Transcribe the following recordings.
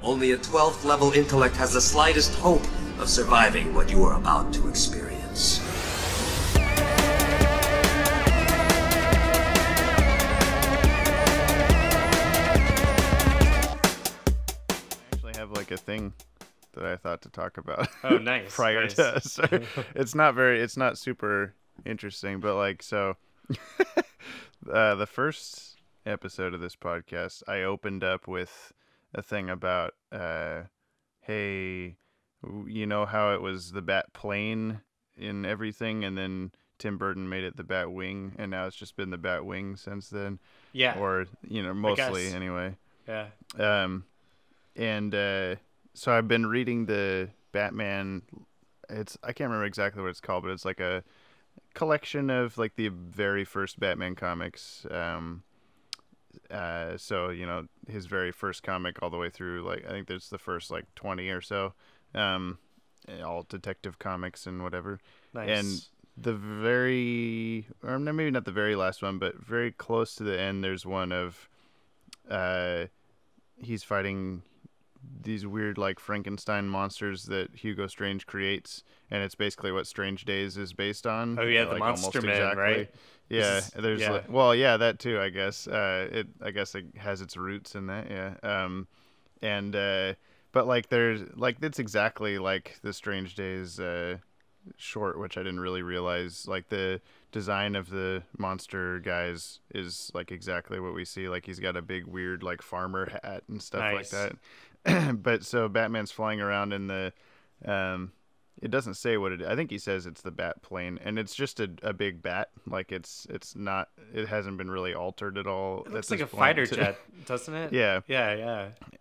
Only a 12th level intellect has the slightest hope of surviving what you are about to experience. Have like a thing that I thought to talk about. Oh, nice. prior to us. It's not super interesting, but like, so the first episode of this podcast, I opened up with a thing about, hey, you know how it was the bat plane in everything, and then Tim Burton made it the bat wing, and now it's just been the bat wing since then. Yeah. Or, mostly anyway. Yeah. And so I've been reading the Batman. I can't remember exactly what it's called, but it's like a collection of like the very first Batman comics. So his very first comic all the way through, like I think there's the first like 20 or so, all detective comics and whatever. Nice. And or maybe not the very last one, but very close to the end, there's one of he's fighting these weird like Frankenstein monsters that Hugo Strange creates, and it's basically what Strange Days is based on. Oh yeah, like, the Monster Man, right? Yeah, that too. I guess it has its roots in that. Yeah, but like there's like it's exactly like the Strange Days short, which I didn't really realize. Like the design of the monster guys is like exactly what we see. Like he's got a big weird like farmer hat and stuff like that. But so Batman's flying around in the it doesn't say what it is. I think he says it's the bat plane, and it's just a big bat. Like it hasn't been really altered at all. It looks like a fighter jet, doesn't it? Yeah.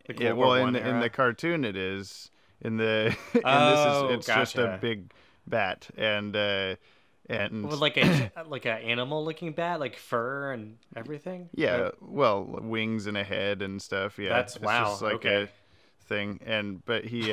Like yeah, well in the cartoon it is. It's just a big bat, and well, like a animal looking bat, like fur and everything. Yeah, well, wings and a head and stuff. Yeah, it's just like a thing. But he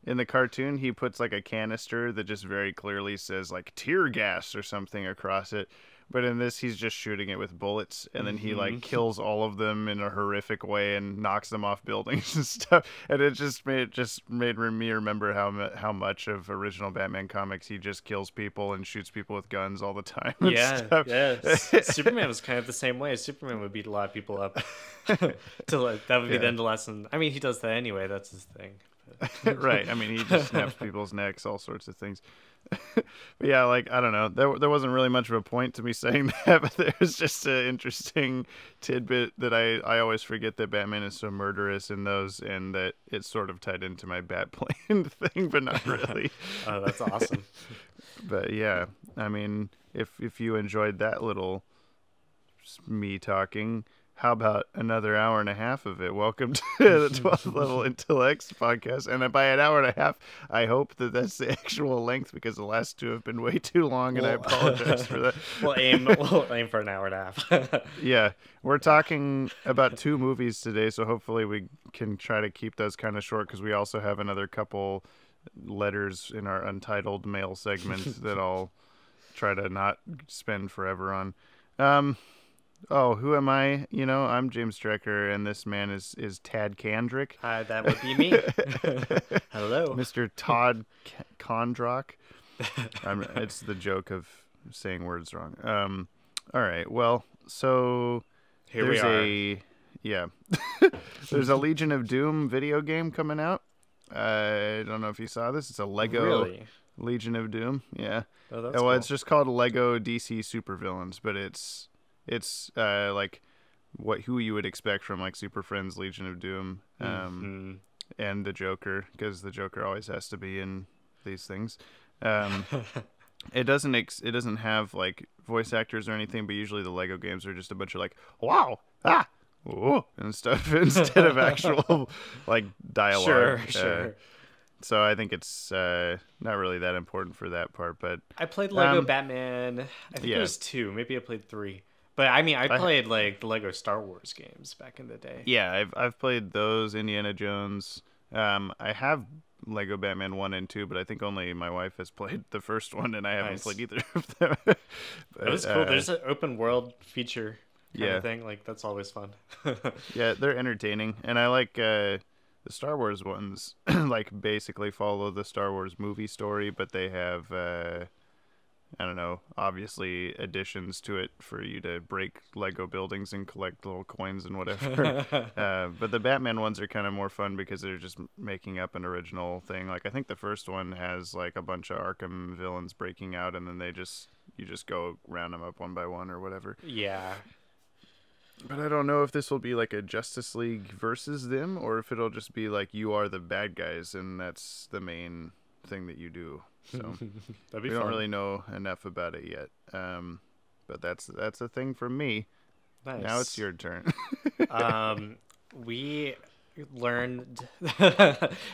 in the cartoon he puts like a canister that just very clearly says like tear gas or something across it. But in this, he's just shooting it with bullets, and then he like kills all of them in a horrific way and knocks them off buildings and stuff. And it just made me remember how much of original Batman comics he just kills people and shoots people with guns all the time. Yeah. Superman was kind of the same way. Superman would beat a lot of people up. That would be the end of the lesson. I mean, he does that anyway. That's his thing. Right. I mean, he just snaps people's necks, all sorts of things. But yeah, like I don't know, there wasn't really much of a point to me saying that, but there's just an interesting tidbit that I always forget that Batman is so murderous in those, and that it's sort of tied into my Batplane thing, but not really. Oh, that's awesome. But yeah, I mean, if you enjoyed that little me talking, how about another hour and a half of it? Welcome to the 12th Level Intellects podcast. And by an hour and a half, I hope that that's the actual length, because the last two have been way too long, and I apologize for that. We'll aim for an hour and a half. Yeah, we're talking about 2 movies today, so hopefully we can try to keep those kind of short, because we also have another couple letters in our Untitled mail segment that I'll try to not spend forever on. Oh, who am I? I'm James Strecker, and this man is Tad Kandrick. Hi, that would be me. Hello. Mr. Todd Kondrock. It's the joke of saying words wrong. All right, well, so here we are. There's a Legion of Doom video game coming out. I don't know if you saw this. It's a Lego Legion of Doom. Yeah. Oh, that's cool. It's just called Lego DC Supervillains, but it's like who you would expect from like Super Friends Legion of Doom, and the Joker, because the Joker always has to be in these things. It doesn't have like voice actors or anything, but usually the Lego games are just a bunch of like wow, ooh, and stuff instead of actual like dialogue. Sure. So I think it's not really that important for that part. But I played Lego Batman. I think it was 2. Maybe I played 3. But I mean, I played like the Lego Star Wars games back in the day. Yeah, I've played those, Indiana Jones. I have Lego Batman 1 and 2, but I think only my wife has played the first one, and I haven't played either of them. But, that was cool. There's an open world feature kind of thing. Like, that's always fun. Yeah, they're entertaining, and I like the Star Wars ones like basically follow the Star Wars movie story, but they have I don't know, obviously additions to it for you to break Lego buildings and collect little coins and whatever. But the Batman ones are kind of more fun because they're just making up an original thing. Like I think the first one has like a bunch of Arkham villains breaking out, and then you just go round them up one by one or whatever. Yeah. But I don't know if this will be like a Justice League versus them, or if it'll just be like you are the bad guys and that's the main thing that you do. So we don't really know enough about it yet. But that's a thing from me. Nice. Now it's your turn. We learned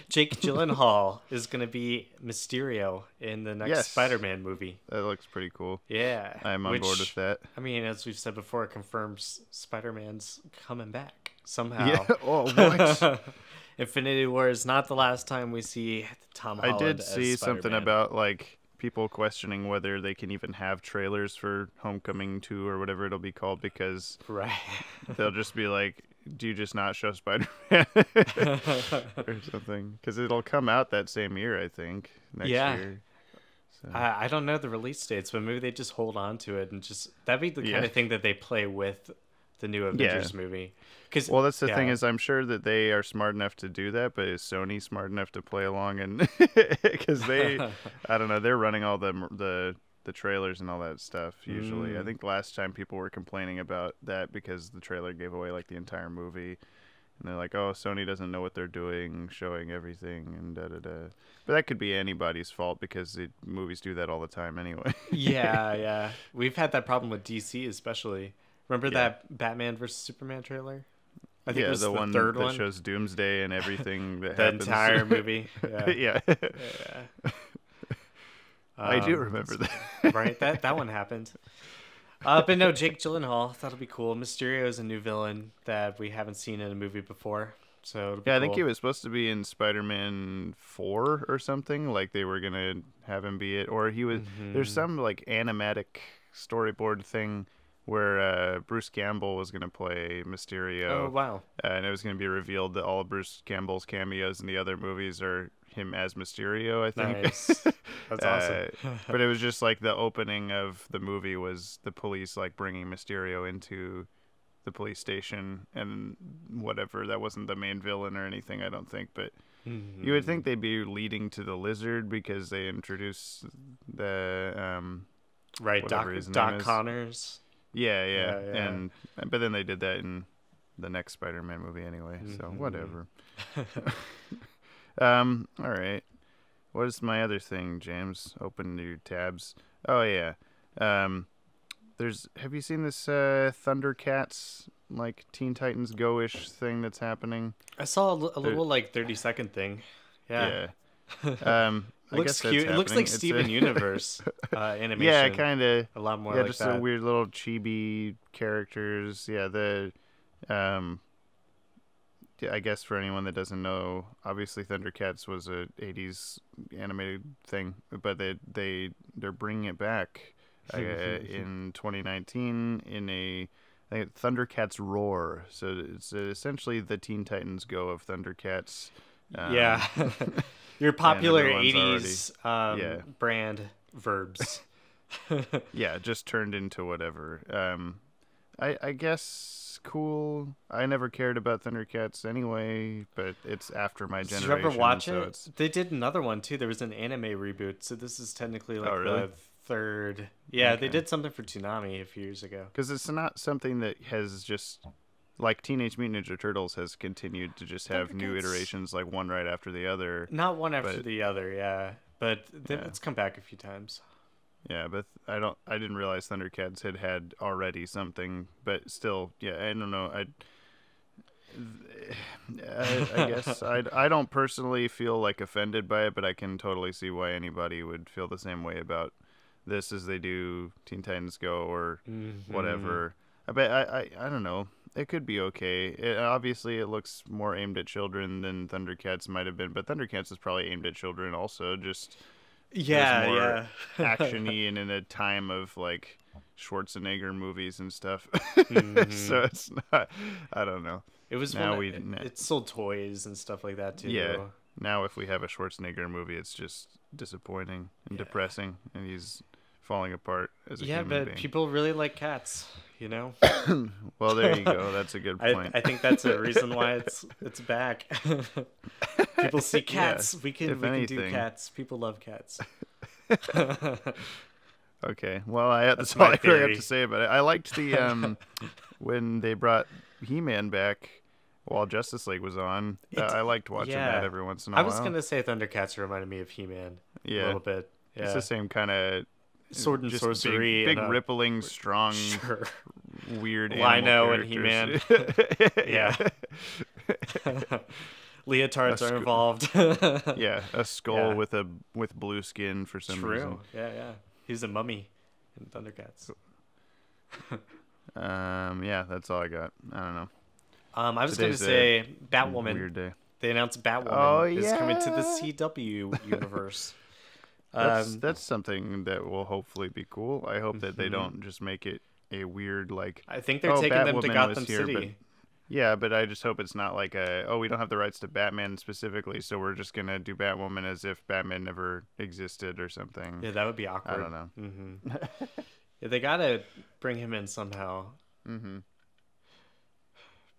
Jake Gyllenhaal is going to be Mysterio in the next Spider-Man movie. That looks pretty cool. Yeah. I'm on board with that. I mean, as we've said before, it confirms Spider-Man's coming back somehow. Yeah. Oh, what? Infinity War is not the last time we see Tom Holland. I did as see Spider-Man. something about like people questioning whether they can even have trailers for Homecoming 2 or whatever it'll be called, because they'll just be like, do you just not show Spider-Man or something? Because it'll come out that same year, I think, next year. So. I don't know the release dates, but maybe they just hold on to it and just that'd be the kind of thing that they play with the new Avengers movie. Well, that's the thing is, I'm sure that they are smart enough to do that, but is Sony smart enough to play along? And because they, I don't know, they're running all the trailers and all that stuff usually. I think last time people were complaining about that because the trailer gave away like the entire movie, and they're like, oh, Sony doesn't know what they're doing, showing everything and da da da. But that could be anybody's fault because movies do that all the time anyway. Yeah. We've had that problem with DC especially. Remember that Batman vs Superman trailer? I think it was the one third that one shows Doomsday and everything that the happens. entire movie. Yeah. I do remember that. Right, that one happened. But no, Jake Gyllenhaal, that'll be cool. Mysterio is a new villain that we haven't seen in a movie before, so it'll be I cool. think he was supposed to be in Spider-Man 4 or something. Like they were gonna have him be it, or he was. There's some like animatic storyboard thing where Bruce Campbell was going to play Mysterio. Oh, wow. And it was going to be revealed that all of Bruce Campbell's cameos in the other movies are him as Mysterio, I think. Nice. That's awesome. But it was just like the opening of the movie was the police like bringing Mysterio into the police station and whatever. That wasn't the main villain or anything, I don't think. But you would think they'd be leading to the Lizard because they introduced the... right, Doc Connors. Yeah. But then they did that in the next Spider-Man movie anyway, so whatever. All right. What is my other thing, James? Open your tabs. Oh yeah. Have you seen this Thundercats like Teen Titans Go-ish thing that's happening? I saw a little like 30-second thing. Yeah. It looks cute. It looks like Steven Universe animation. Yeah, kind of. A lot more. Yeah, like just that. the weird little chibi characters. Yeah, I guess for anyone that doesn't know, obviously Thundercats was a '80s animated thing, but they're bringing it back in 2019 in I think Thundercats Roar. So it's essentially the Teen Titans Go of Thundercats. Yeah. Your popular 80s brand verbs. Yeah, just turned into whatever. I guess cool. I never cared about Thundercats anyway, but it's after my generation. Did you ever watch so it? They did another one too. There was an anime reboot, so this is technically like the third. Yeah, they did something for Toonami a few years ago. Because it's not something that has just... Like Teenage Mutant Ninja Turtles has continued to just have new iterations, like one right after the other. Not one after the other, yeah. But it's come back a few times. Yeah, but I didn't realize Thundercats had already something. But still, yeah, I don't know. I guess I don't personally feel like offended by it, but I can totally see why anybody would feel the same way about this as they do Teen Titans Go or whatever. But I don't know. It could be okay. Obviously, it looks more aimed at children than Thundercats might have been, but Thundercats is probably aimed at children also. Just more action-y and in a time of like Schwarzenegger movies and stuff. So it's not. I don't know. It was it sold toys and stuff like that too. Yeah. Now if we have a Schwarzenegger movie, it's just disappointing and depressing, and he's falling apart as a human being. Yeah, but people really like cats, you know? Well, there you go. That's a good point. I think that's a reason why it's back. People see cats. We can do cats. People love cats. Okay. Well, that's all I really have to say about it. I liked the when they brought He-Man back while Justice League was on. I liked watching that every once in a while. I was gonna say Thundercats reminded me of He-Man a little bit. Yeah. It's the same kind of sword and sorcery, big rippling, strong, weird Lino and He-Man. Yeah. Leotards are involved. Yeah, a skull with blue skin for some reason. Yeah. He's a mummy in Thundercats. Yeah, that's all I got. I don't know. I was going to say Batwoman. Weird day. They announced Batwoman is coming to the CW universe. That's something that will hopefully be cool. I hope that they don't just make it a weird, like... I think they're taking them to Gotham City. But I just hope it's not like we don't have the rights to Batman specifically, so we're just going to do Batwoman as if Batman never existed or something. Yeah, that would be awkward. I don't know. Mm-hmm. Yeah, they got to bring him in somehow. Mm-hmm.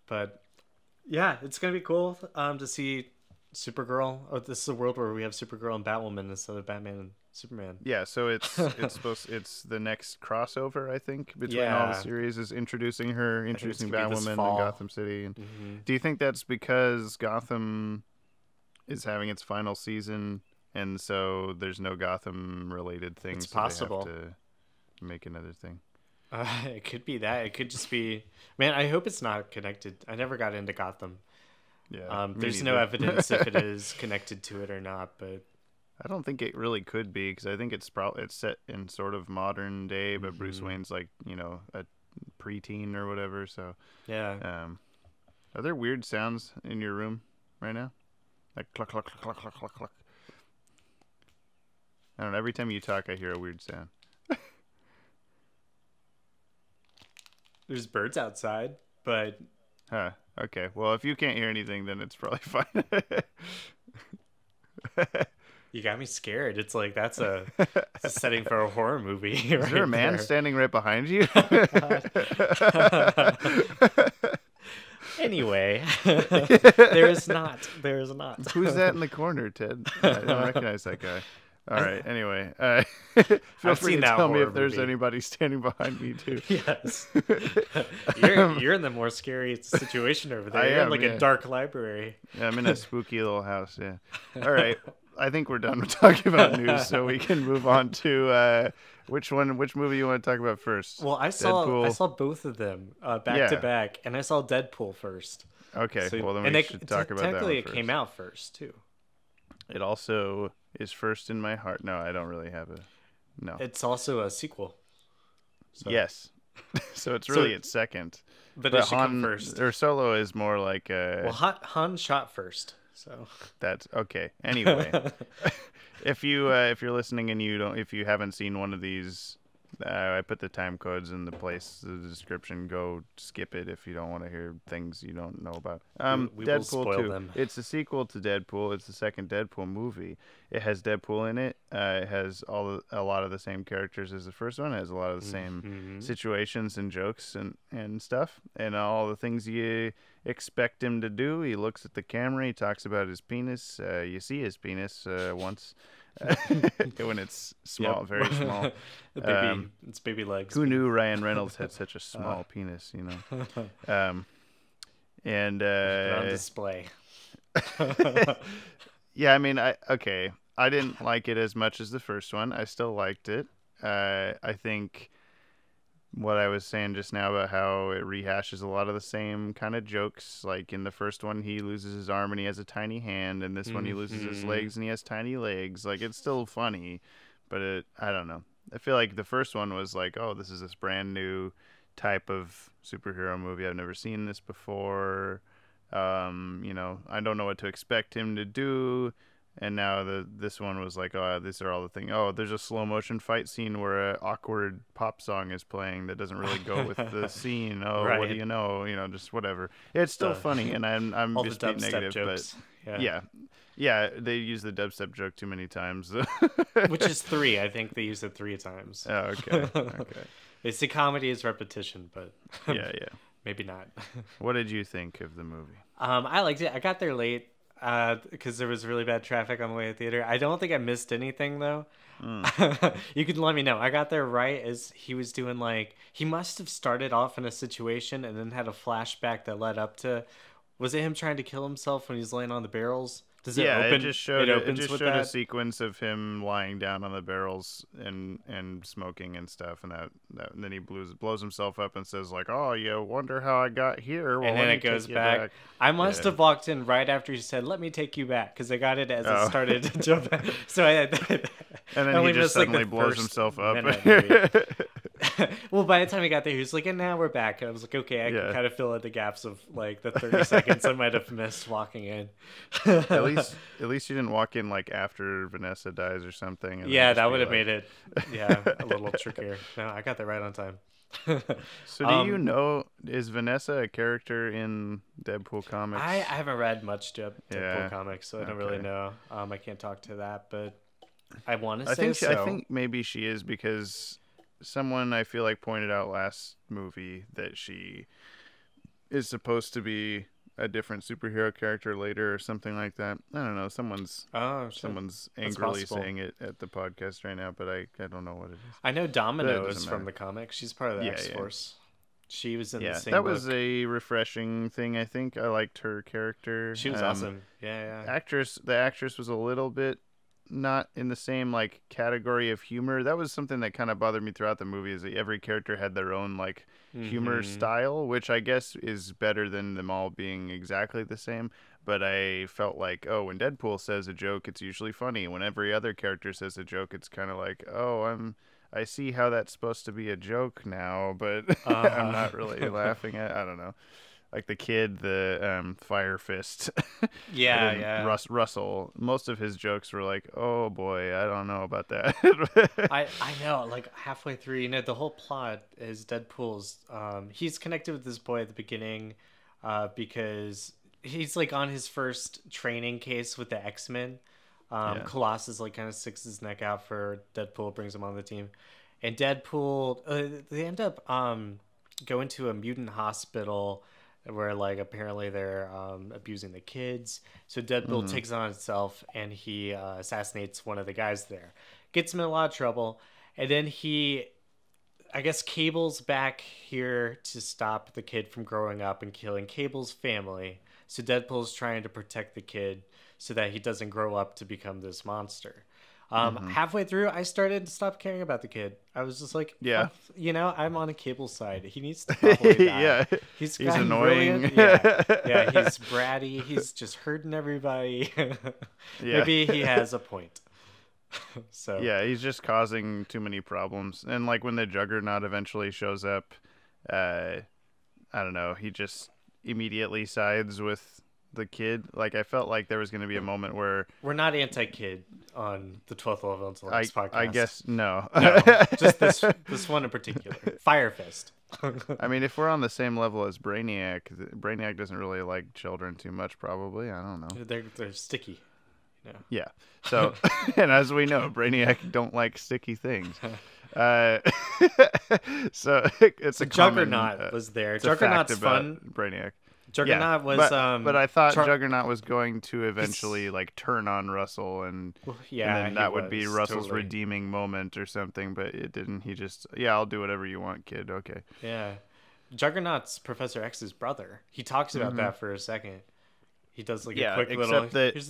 But, yeah, it's going to be cool to see Supergirl. Oh, this is a world where we have Supergirl and Batwoman instead of Batman and Superman. Yeah, so it's it's the next crossover, I think, between all the series is introducing Batwoman in Gotham City. And do you think that's because Gotham is having its final season, and so there's no Gotham related things? It's possible. So they have to make another thing. It could be that. It could just be. Man, I hope it's not connected. I never got into Gotham. Yeah. There's no evidence if it is connected to it or not, but I don't think it really could be, because I think it's set in sort of modern day, but Bruce Wayne's like, a preteen or whatever. So yeah. Are there weird sounds in your room right now? Like cluck cluck cluck cluck cluck cluck. I don't know. Every time you talk, I hear a weird sound. There's birds outside, but... Huh. Okay. Well, if you can't hear anything, then it's probably fine. You got me scared. It's like that's a setting for a horror movie. Is there a man standing right behind you? Anyway, there is not. Who's that in the corner, Ted? I don't recognize that guy. All right. Anyway, feel free to tell me if there's anybody standing behind me too. Yes. You're in the more scary situation over there. You're in a dark library. Yeah, I'm in a spooky little house. Yeah. All right. I think we're done with talking about news, so we can move on to which movie you want to talk about first? Well, I saw both of them back to back, and I saw Deadpool first. Okay. Well, then we should talk about that one technically, it first. came out first too. It also is first in my heart. No, I don't really have a... No. It's also a sequel. So. Yes. So it's really its second. But it should come first. Or Solo is more like a... Well, Han shot first, so... That's... Okay. Anyway. If you're listening and if you haven't seen one of these... I put the time codes in the description. Go skip it if you don't want to hear things you don't know about. We Deadpool will spoil 2. them. It's a sequel to Deadpool. It's the second Deadpool movie. It has Deadpool in it. It has a lot of the same characters as the first one. It has a lot of the same situations and jokes and stuff, and all the things you expect him to do. He looks at the camera. He talks about his penis. You see his penis once. When it's small, very small. It's baby legs. Who knew Ryan Reynolds had such a small penis, and on display. Yeah, I mean, I didn't like it as much as the first one. I still liked it. I think what I was saying just now about how it rehashes a lot of the same kind of jokes. Like in the first one, he loses his arm and he has a tiny hand, and this one he loses his legs and he has tiny legs. Like, it's still funny, but I don't know. I feel like the first one was like, oh, this is this brand new type of superhero movie. I've never seen this before. I don't know what to expect him to do. And now this one was like, oh, these are all the things. Oh, there's a slow motion fight scene where an awkward pop song is playing that doesn't really go with the scene. Oh, Right. what do you know? Just whatever. It's still funny, and I'm all just the being dubstep negative, jokes. but yeah, they use the dubstep joke too many times. Which is 3. I think they use it 3 times. Oh, okay. They say comedy is repetition, but yeah. maybe not. What did you think of the movie? I liked it. I got there late because there was really bad traffic on the way to the theater. I don't think I missed anything though. You can let me know. I got there right as he was doing he must have started off in a situation and then had a flashback that led up to. Was it him trying to kill himself when he's laying on the barrels? Does it open? It just showed a sequence of him lying down on the barrels and smoking and stuff, and and then he blows himself up and says like, "Oh, you wonder how I got here?" Well, and then it goes back. I must have walked in right after he said, "Let me take you back," because I got it as it started to jump back. So and then he just suddenly blows himself up. Well, by the time he got there, he was like, "And now we're back." And I was like, "Okay, I can kind of fill in the gaps of the 30 seconds I might have missed walking in." At least you didn't walk in after Vanessa dies or something. Yeah, that would have made it a little trickier. No, I got there right on time. So do you know, is Vanessa a character in Deadpool comics? I haven't read much Deadpool comics, so I don't really know. I can't talk to that, but I want to say so. I think maybe she is, because someone I feel like pointed out last movie that she is supposed to be a different superhero character later or something like that. I don't know. Someone's angrily saying it at the podcast right now, but I don't know what it is. I know Domino is from the comics. She's part of the X-Force. She was in the same book. Was a refreshing thing, I think. I liked her character. She was awesome. Yeah. The actress was a little bit not in the same category of humor. That was something that kind of bothered me throughout the movie, is that every character had their own humor style, which I guess is better than them all being exactly the same. But I felt like, when Deadpool says a joke, it's usually funny. When every other character says a joke, it's kind of like, I see how that's supposed to be a joke now, but I'm not really laughing at. I don't know. Like the kid, the Fire Fist. Yeah. Russell. Most of his jokes were like, "Oh boy, I don't know about that." I know. Halfway through, the whole plot is Deadpool's. He's connected with this boy at the beginning, because he's on his first training case with the X-Men. Colossus kind of sticks his neck out for Deadpool, brings him on the team, and Deadpool. They end up going to a mutant hospital where apparently they're abusing the kids. So Deadpool takes it on himself and he assassinates one of the guys there. Gets him in a lot of trouble. And then he, I guess, Cable's back here to stop the kid from growing up and killing Cable's family. So Deadpool's trying to protect the kid so that he doesn't grow up to become this monster. Halfway through, I started to stop caring about the kid. I was just like, I'm on a Cable side. He needs to probably die. He's annoying. He's bratty. He's just hurting everybody. Maybe he has a point. So he's just causing too many problems. And when the Juggernaut eventually shows up, I don't know, he just immediately sides with the kid. I felt like there was going to be a moment where we're not anti-kid on the 12th Level Intellects podcast. I guess no, just this one in particular, Fire Fist. I mean, if we're on the same level as Brainiac doesn't really like children too much, probably. I don't know. They're sticky. Yeah. So, and as we know, Brainiac don't like sticky things. So it's a Juggernaut was there. Juggernaut's fun. Brainiac. Juggernaut was but I thought Juggernaut was going to eventually turn on Russell and then that would be Russell's redeeming moment or something, but it didn't. He just I'll do whatever you want, kid. Okay. Yeah. Juggernaut's Professor X's brother. He talks about that for a second. He does a quick little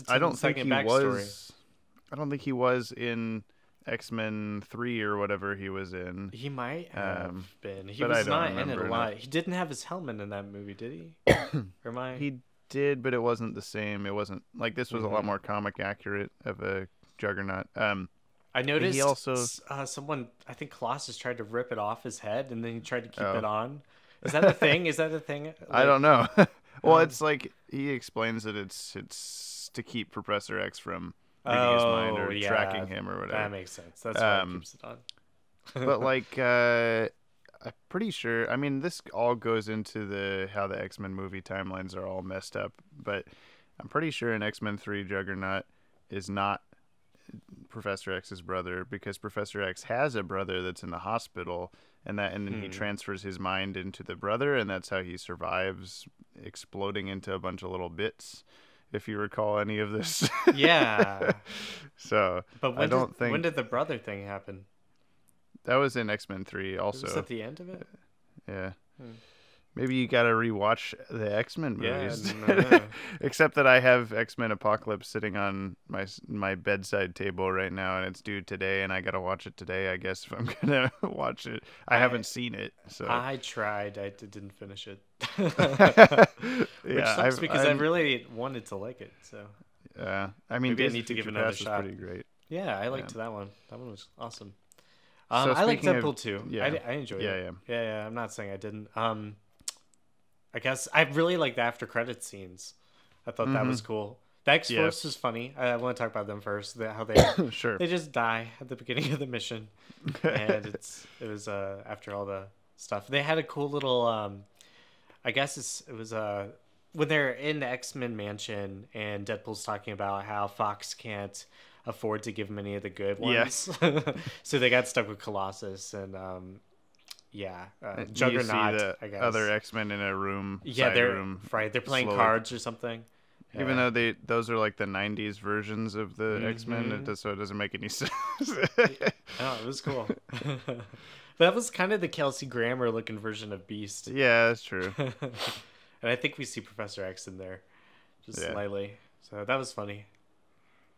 I don't think he was in X-Men 3 or whatever he was in. He might have been. He was not in it a lot. He didn't have his helmet in that movie, did he? Or am I? He did, but it wasn't the same. It wasn't this was a lot more comic accurate of a Juggernaut. I noticed he also someone, I think Colossus, tried to rip it off his head and then he tried to keep it on. Is that a thing? Is that a thing? I don't know. Well, it's he explains that it's to keep Professor X from reading his mind or yeah, tracking him or whatever. That makes sense. That's why he keeps it on. But like, I'm pretty sure. I mean, this all goes into how the X-Men movie timelines are all messed up. But I'm pretty sure in X-Men 3, Juggernaut is not Professor X's brother, because Professor X has a brother that's in the hospital, and then he transfers his mind into the brother, and that's how he survives exploding into a bunch of little bits. If you recall any of this. Yeah. So, but when did the brother thing happen? That was in X-Men 3 also. Was at the end of it? Yeah. Maybe you gotta rewatch the X-Men movies. Yeah, no. Except that I have X-Men Apocalypse sitting on my bedside table right now, and it's due today, and I gotta watch it today, I guess, if I'm gonna watch it. I haven't seen it, so I tried. I didn't finish it. Which yeah, sucks because I really wanted to like it. So I mean, maybe I need to give another shot. Pretty great. Yeah, I liked that one. That one was awesome. So I like Deadpool too. Yeah. I enjoyed it. Yeah. Yeah. I'm not saying I didn't. I guess I really like the after credit scenes. I thought that was cool. The X-Force was funny. I want to talk about them first. How they they just die at the beginning of the mission, and it was after all the stuff. They had a cool little. I guess it was when they're in the X-Men mansion, and Deadpool's talking about how Fox can't afford to give him any of the good ones. So they got stuck with Colossus and Juggernaut. I guess other X-Men in a room. Yeah, they're playing cards or something. Even though those are like the '90s versions of the X-Men, so it doesn't make any sense. Oh, it was cool. That was kind of the Kelsey Grammer looking version of Beast. Yeah, that's true. And I think we see Professor X in there, just slightly. So that was funny.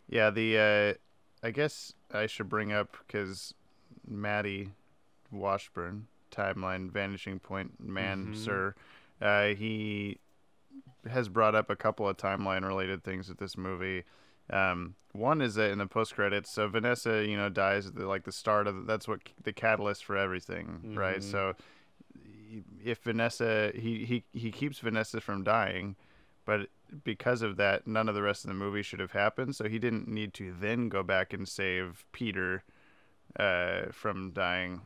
Yeah, I guess I should bring up, because Maddie Washburn, timeline, vanishing point man, sir, he has brought up a couple of timeline related things with this movie. One is that in the post credits, so Vanessa, dies at the start of that's what the catalyst for everything, right? So if Vanessa, he keeps Vanessa from dying, but because of that, none of the rest of the movie should have happened. So he didn't need to then go back and save Peter from dying.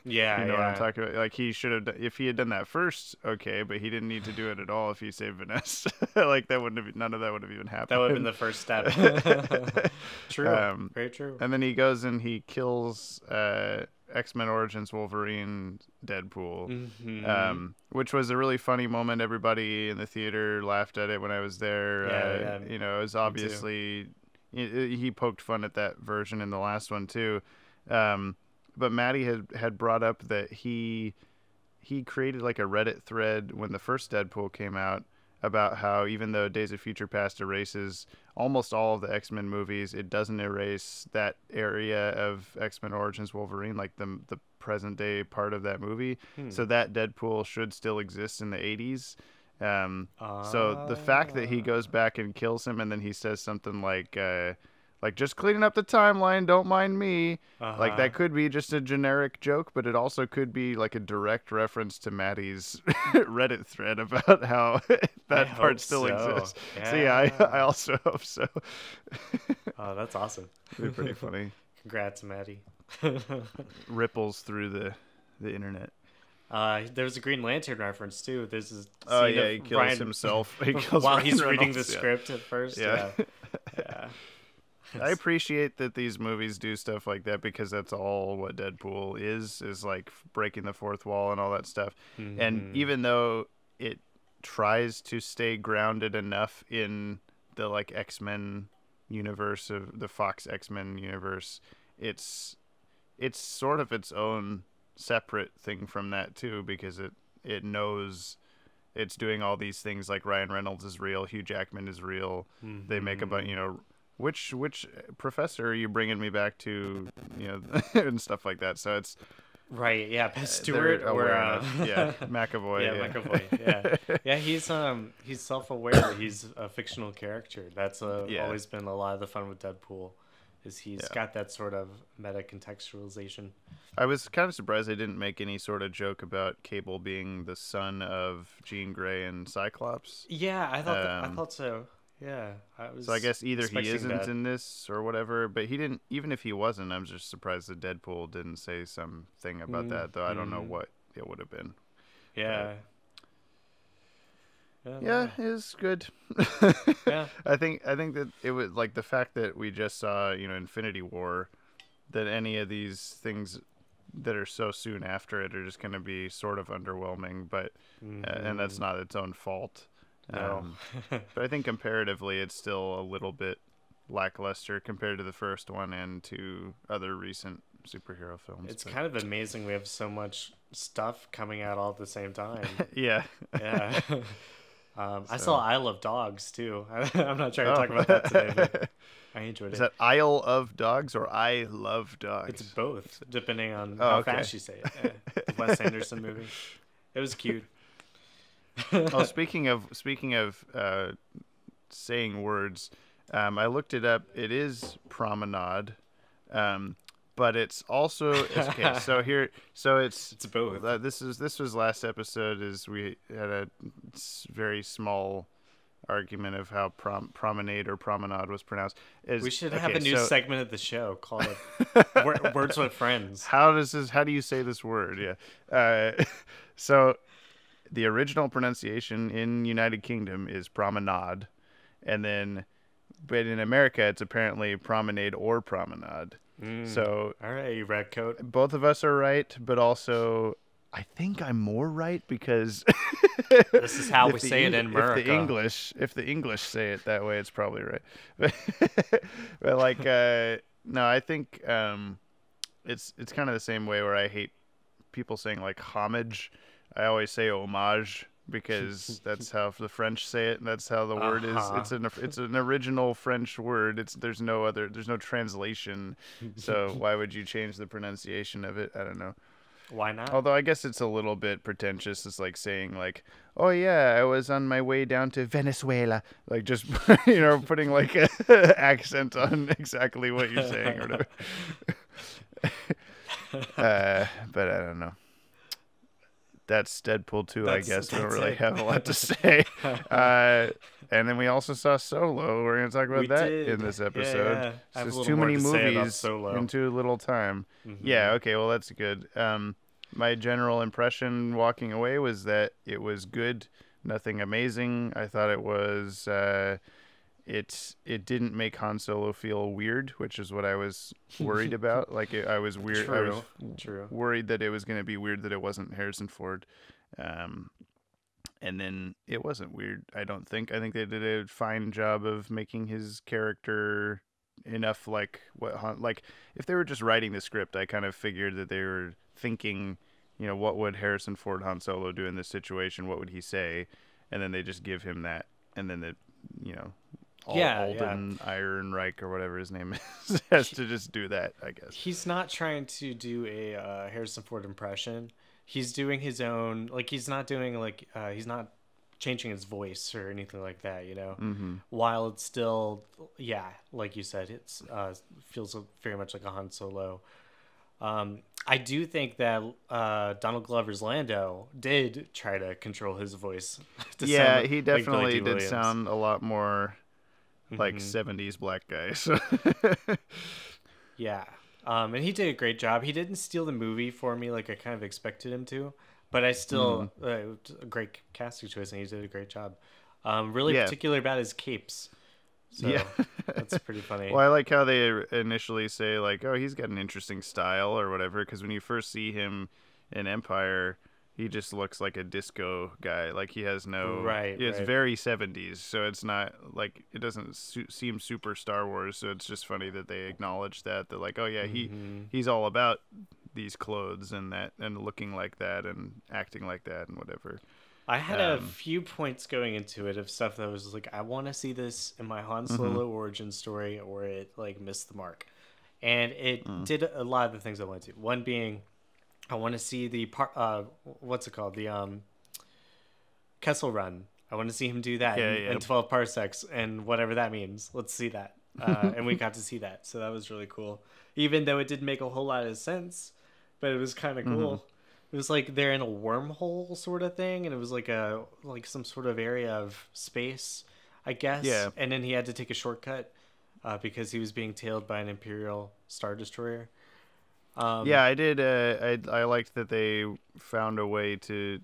Yeah, what I'm talking about. Like, he should have, if he had done that first, okay, but he didn't need to do it at all if he saved Vanessa. Like, that wouldn't have, none of that would have even happened. That would have been the first step. True, very true. And then he goes and he kills X-Men Origins Wolverine Deadpool, which was a really funny moment. Everybody in the theater laughed at it when I was there. It was obviously he poked fun at that version in the last one too. But Maddie had brought up that he created like a Reddit thread when the first Deadpool came out about how even though Days of Future Past erases almost all of the X-Men movies, it doesn't erase that area of X-Men Origins Wolverine, like the present day part of that movie. So that Deadpool should still exist in the 80s. So the fact that he goes back and kills him and then he says something like just cleaning up the timeline, don't mind me. Like, that could be just a generic joke, but it also could be like a direct reference to Maddie's Reddit thread about how that part still exists. Yeah. So yeah, I also hope so. Oh, that's awesome. It'd be pretty funny. Congrats, Maddie. Ripples through the internet. There's a Green Lantern reference too. There's a scene he kills himself. He kills while Ryan he's Reynolds, reading the script at first. Yeah. I appreciate that these movies do stuff like that, because that's all what Deadpool is like breaking the fourth wall and all that stuff. And even though it tries to stay grounded enough in the like X-Men universe of the Fox X-Men universe, it's sort of its own separate thing from that too, because it knows it's doing all these things. Like, Ryan Reynolds is real, Hugh Jackman is real. They make a bunch, which professor are you bringing me back to, and stuff like that. So it's right, yeah, Stewart or McAvoy. McAvoy. He's self-aware. He's a fictional character. That's always been a lot of the fun with Deadpool, is he's got that sort of meta contextualization. I was kind of surprised they didn't make any sort of joke about Cable being the son of Jean Grey and Cyclops. Yeah, I thought so. Yeah, I was. So I guess either he expecting isn't that. in this or whatever, but he didn't. Even if he wasn't, I'm just surprised that Deadpool didn't say something about that. Though I don't know what it would have been. Yeah. Yeah, it was good. Yeah. I think that it was like the fact that we just saw, Infinity War, that any of these things that are so soon after it are just going to be sort of underwhelming, but and that's not its own fault. No. But I think comparatively, it's still a little bit lackluster compared to the first one and to other recent superhero films. It's kind of amazing we have so much stuff coming out all at the same time. Yeah. Yeah. I saw Isle of Dogs too. I'm not trying to talk about that today, but I enjoyed it. Is that Isle of Dogs or I Love Dogs? It's both, depending on how fast you say it. Yeah. The Wes Anderson movie. It was cute. Oh, speaking of saying words, I looked it up. It is promenade, but it's also okay. So it's both. This was last episode. Is we had a very small argument of how promenade or promenade was pronounced. We should have a new segment of the show called Words with Friends. How do you say this word? Yeah. So the original pronunciation in United Kingdom is promenade, but in America it's apparently promenade or promenade. So all right, you red coat. Both of us are right, but also I think I'm more right because this is how we say it in America. If the English say it that way, it's probably right. But like, no, I think it's kind of the same way where I hate people saying like homage. I always say homage because that's how the French say it, and that's how the word is. It's an original French word. There's no translation. So why would you change the pronunciation of it? I don't know. Why not? Although I guess it's a little bit pretentious. It's like saying like, oh yeah, I was on my way down to Venezuela. Like just, putting like an accent on exactly what you're saying or whatever. But I don't know. That's Deadpool 2, I guess. We don't really have a lot to say. And then we also saw Solo. We're going to talk about that in this episode. Yeah. There's too many movies in too little time. Yeah, okay, well, that's good. My general impression walking away was that it was good, nothing amazing. I thought it was... It didn't make Han Solo feel weird, which is what I was worried about. Like I was weird. True. Worried that it was going to be weird that it wasn't Harrison Ford, and then it wasn't weird. I don't think. I think they did a fine job of making his character enough like if they were just writing the script, I kind of figured that they were thinking, what would Harrison Ford Han Solo do in this situation? What would he say? And then they just give him that, and then Alden Ehrenreich or whatever his name is has to just do that, I guess. He's not trying to do a Harrison Ford impression. He's doing his own, like he's not doing he's not changing his voice or anything like that, While it's still, like you said, it's feels very much like a Han Solo. I do think that Donald Glover's Lando did try to control his voice. He definitely did sound a lot more like 70s black guy. So. Yeah. And he did a great job. He didn't steal the movie for me like I kind of expected him to, but I still a great casting choice, and he did a great job. Really particular about his capes. So that's pretty funny. Well, I like how they initially say like, oh, he's got an interesting style or whatever, because when you first see him in Empire, he just looks like a disco guy. Like he has no... Right. It's very 70s, so it's not like... It doesn't seem super Star Wars, so it's just funny that they acknowledge that. They're like, oh yeah, he's all about these clothes and that, and looking like that and acting like that and whatever. I had a few points going into it of stuff that was like, I want to see this in my Han Solo origin story, or it like missed the mark. And it did a lot of the things I wanted to. One being... I want to see the what's it called? The Kessel Run. I want to see him do that in 12 parsecs and whatever that means. Let's see that. And we got to see that. So that was really cool. Even though it didn't make a whole lot of sense, but it was kind of cool. It was like they're in a wormhole sort of thing, and it was like some sort of area of space. I guess. Yeah. And then he had to take a shortcut because he was being tailed by an Imperial Star Destroyer. Yeah, I did. I liked that they found a way to,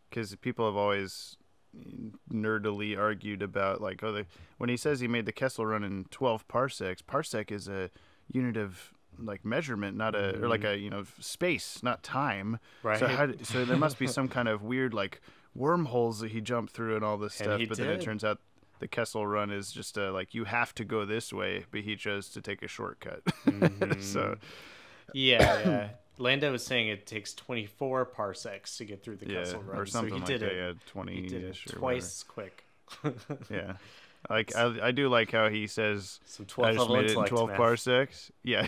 because people have always nerdily argued about like, when he says he made the Kessel Run in 12 parsecs. Parsec is a unit of like measurement, not a or like a space, not time. Right. So there must be some kind of weird like wormholes that he jumped through and all this stuff. But then it turns out the Kessel Run is just like you have to go this way, but he chose to take a shortcut. So. Yeah. Lando was saying it takes 24 parsecs to get through the Kessel Run, or something so he like did that. it. Yeah, 20 he did it twice quick. Yeah, like I do like how he says, some 12 I just level made it in 12 math. parsecs. Yeah,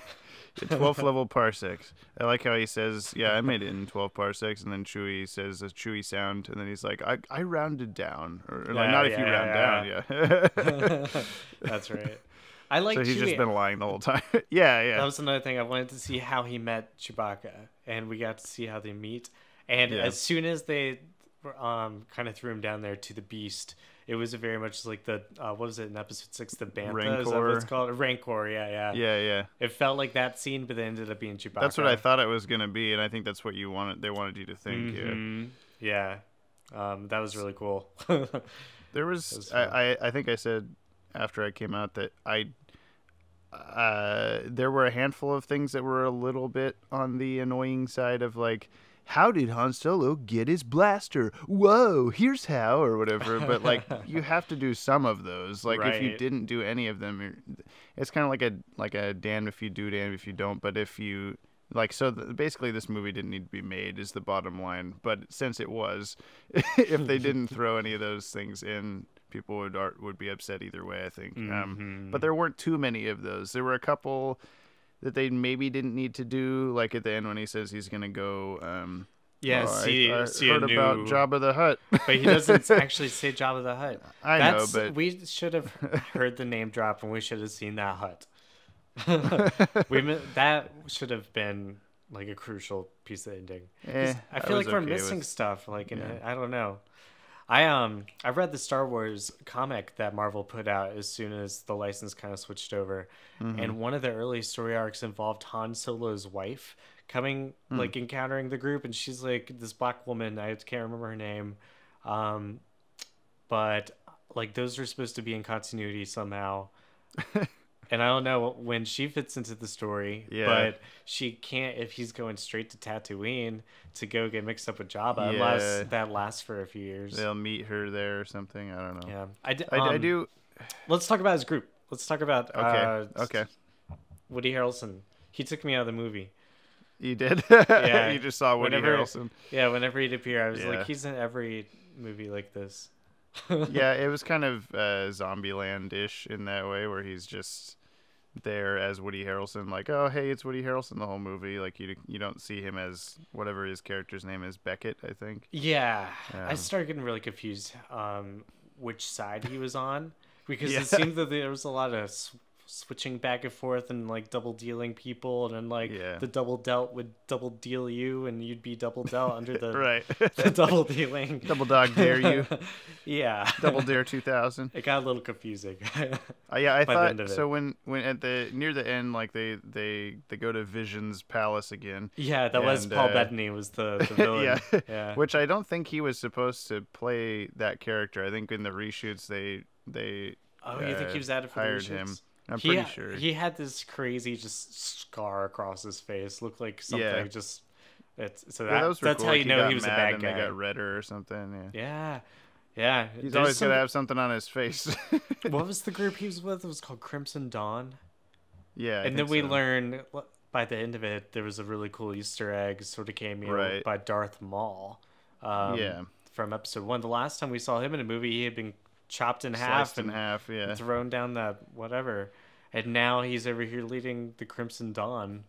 12 level parsecs. I like how he says, yeah, I made it in 12 parsecs, and then Chewie says a Chewie sound, and then he's like, I rounded down, or like not if you round down. Yeah, that's right. I like. So he's Chewie. just been lying the whole time. Yeah. That was another thing. I wanted to see how he met Chewbacca, and we got to see how they meet. And as soon as they kind of threw him down there to the Beast, it was very much like the what was it in Episode 6? The Bantha, Rancor. is that what it's called? Rancor. Yeah. It felt like that scene, but it ended up being Chewbacca. That's what I thought it was gonna be, and I think that's what you wanted. They wanted you to think. Yeah. That was really cool. There was I think I said after I came out that there were a handful of things that were a little bit on the annoying side of like, how did Han Solo get his blaster? Whoa, here's how, or whatever. But like, you have to do some of those. Like, if you didn't do any of them, it's kind of like a damned if you do, damned if you don't. But if you like, so basically, this movie didn't need to be made, is the bottom line. But since it was, if they didn't throw any of those things in, people would be upset either way, I think. But there weren't too many of those. There were a couple that they maybe didn't need to do, like at the end when he says he's gonna go. I heard about Jabba the Hutt, but he doesn't actually say Jabba the Hutt. I know, but we should have heard the name drop, and we should have seen that hut. That should have been like a crucial piece of ending. I feel like we're missing stuff. Like I don't know. I read the Star Wars comic that Marvel put out as soon as the license kind of switched over, and one of the early story arcs involved Han Solo's wife coming, like encountering the group, and she's like this black woman. I can't remember her name, but like those are supposed to be in continuity somehow. And I don't know when she fits into the story, but she can't if he's going straight to Tatooine to go get mixed up with Jabba, unless that lasts for a few years. They'll meet her there or something. I don't know. Yeah, I do. Let's talk about his group. Let's talk about okay. Woody Harrelson. He took me out of the movie. You did? Yeah. You just saw Woody Harrelson. Yeah, whenever he'd appear, I was like, he's in every movie like this. Yeah, it was kind of Zombieland-ish in that way, where he's just there as Woody Harrelson, like, oh, hey, it's Woody Harrelson the whole movie. Like, you don't see him as whatever his character's name is, Beckett, I think. Yeah. I started getting really confused which side he was on, because it seemed that there was a lot of switching back and forth and like double dealing people, and then like the double dealt would double deal you, and you'd be double dealt under the the double dealing. Double dog dare you. Yeah. Double dare 2000. It got a little confusing. I thought so when at the near the end, like they go to Vision's palace again. Yeah, that was Paul Bettany was the villain. Yeah. Which I don't think he was supposed to play that character. I think in the reshoots they Oh, you think he was added for hired the reshoots? him. I'm pretty sure. He had this crazy just scar across his face. Looked like something just... that's cool. how you know he was a bad guy. They got redder or something. Yeah. He's always got to have something on his face. What was the group he was with? It was called Crimson Dawn. Yeah, and then we learned by the end of it, there was a really cool Easter egg sort of cameo by Darth Maul. From episode 1. The last time we saw him in a movie, he had been chopped in half and thrown down that whatever, and now he's over here leading the Crimson Dawn,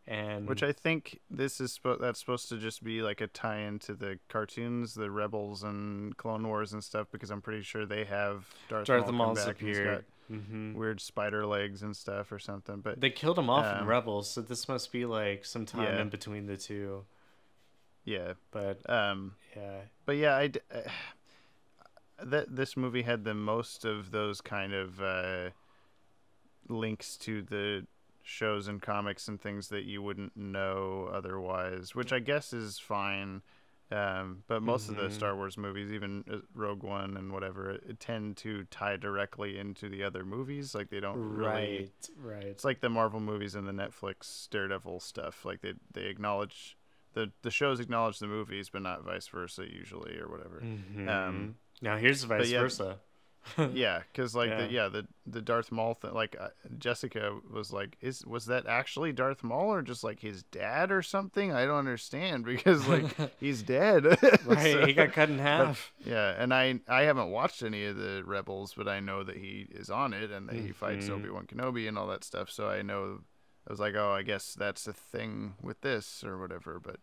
and which I think this is that's supposed to just be like a tie-in to the cartoons, the Rebels and Clone Wars and stuff, because I'm pretty sure they have Darth Maul's appeared. Weird spider legs and stuff or something, but they killed him off in Rebels, so this must be like some time in between the two. this movie had the most of those kind of links to the shows and comics and things that you wouldn't know otherwise, which I guess is fine. But most of the Star Wars movies, even Rogue One and whatever, it tend to tie directly into the other movies. Like they don't really. Right. It's like the Marvel movies and the Netflix Daredevil stuff. Like they acknowledge the shows acknowledge the movies, but not vice versa usually or whatever. Now here's vice versa. Yeah, because like the Darth Maul thing, like Jessica was like, was that actually Darth Maul or just like his dad or something? I don't understand because like he's dead. Right, so, he got cut in half. But, yeah, and I haven't watched any of the Rebels, but I know that he is on it and that he fights Obi-Wan Kenobi and all that stuff. So I know, I was like, oh, I guess that's a thing with this or whatever. But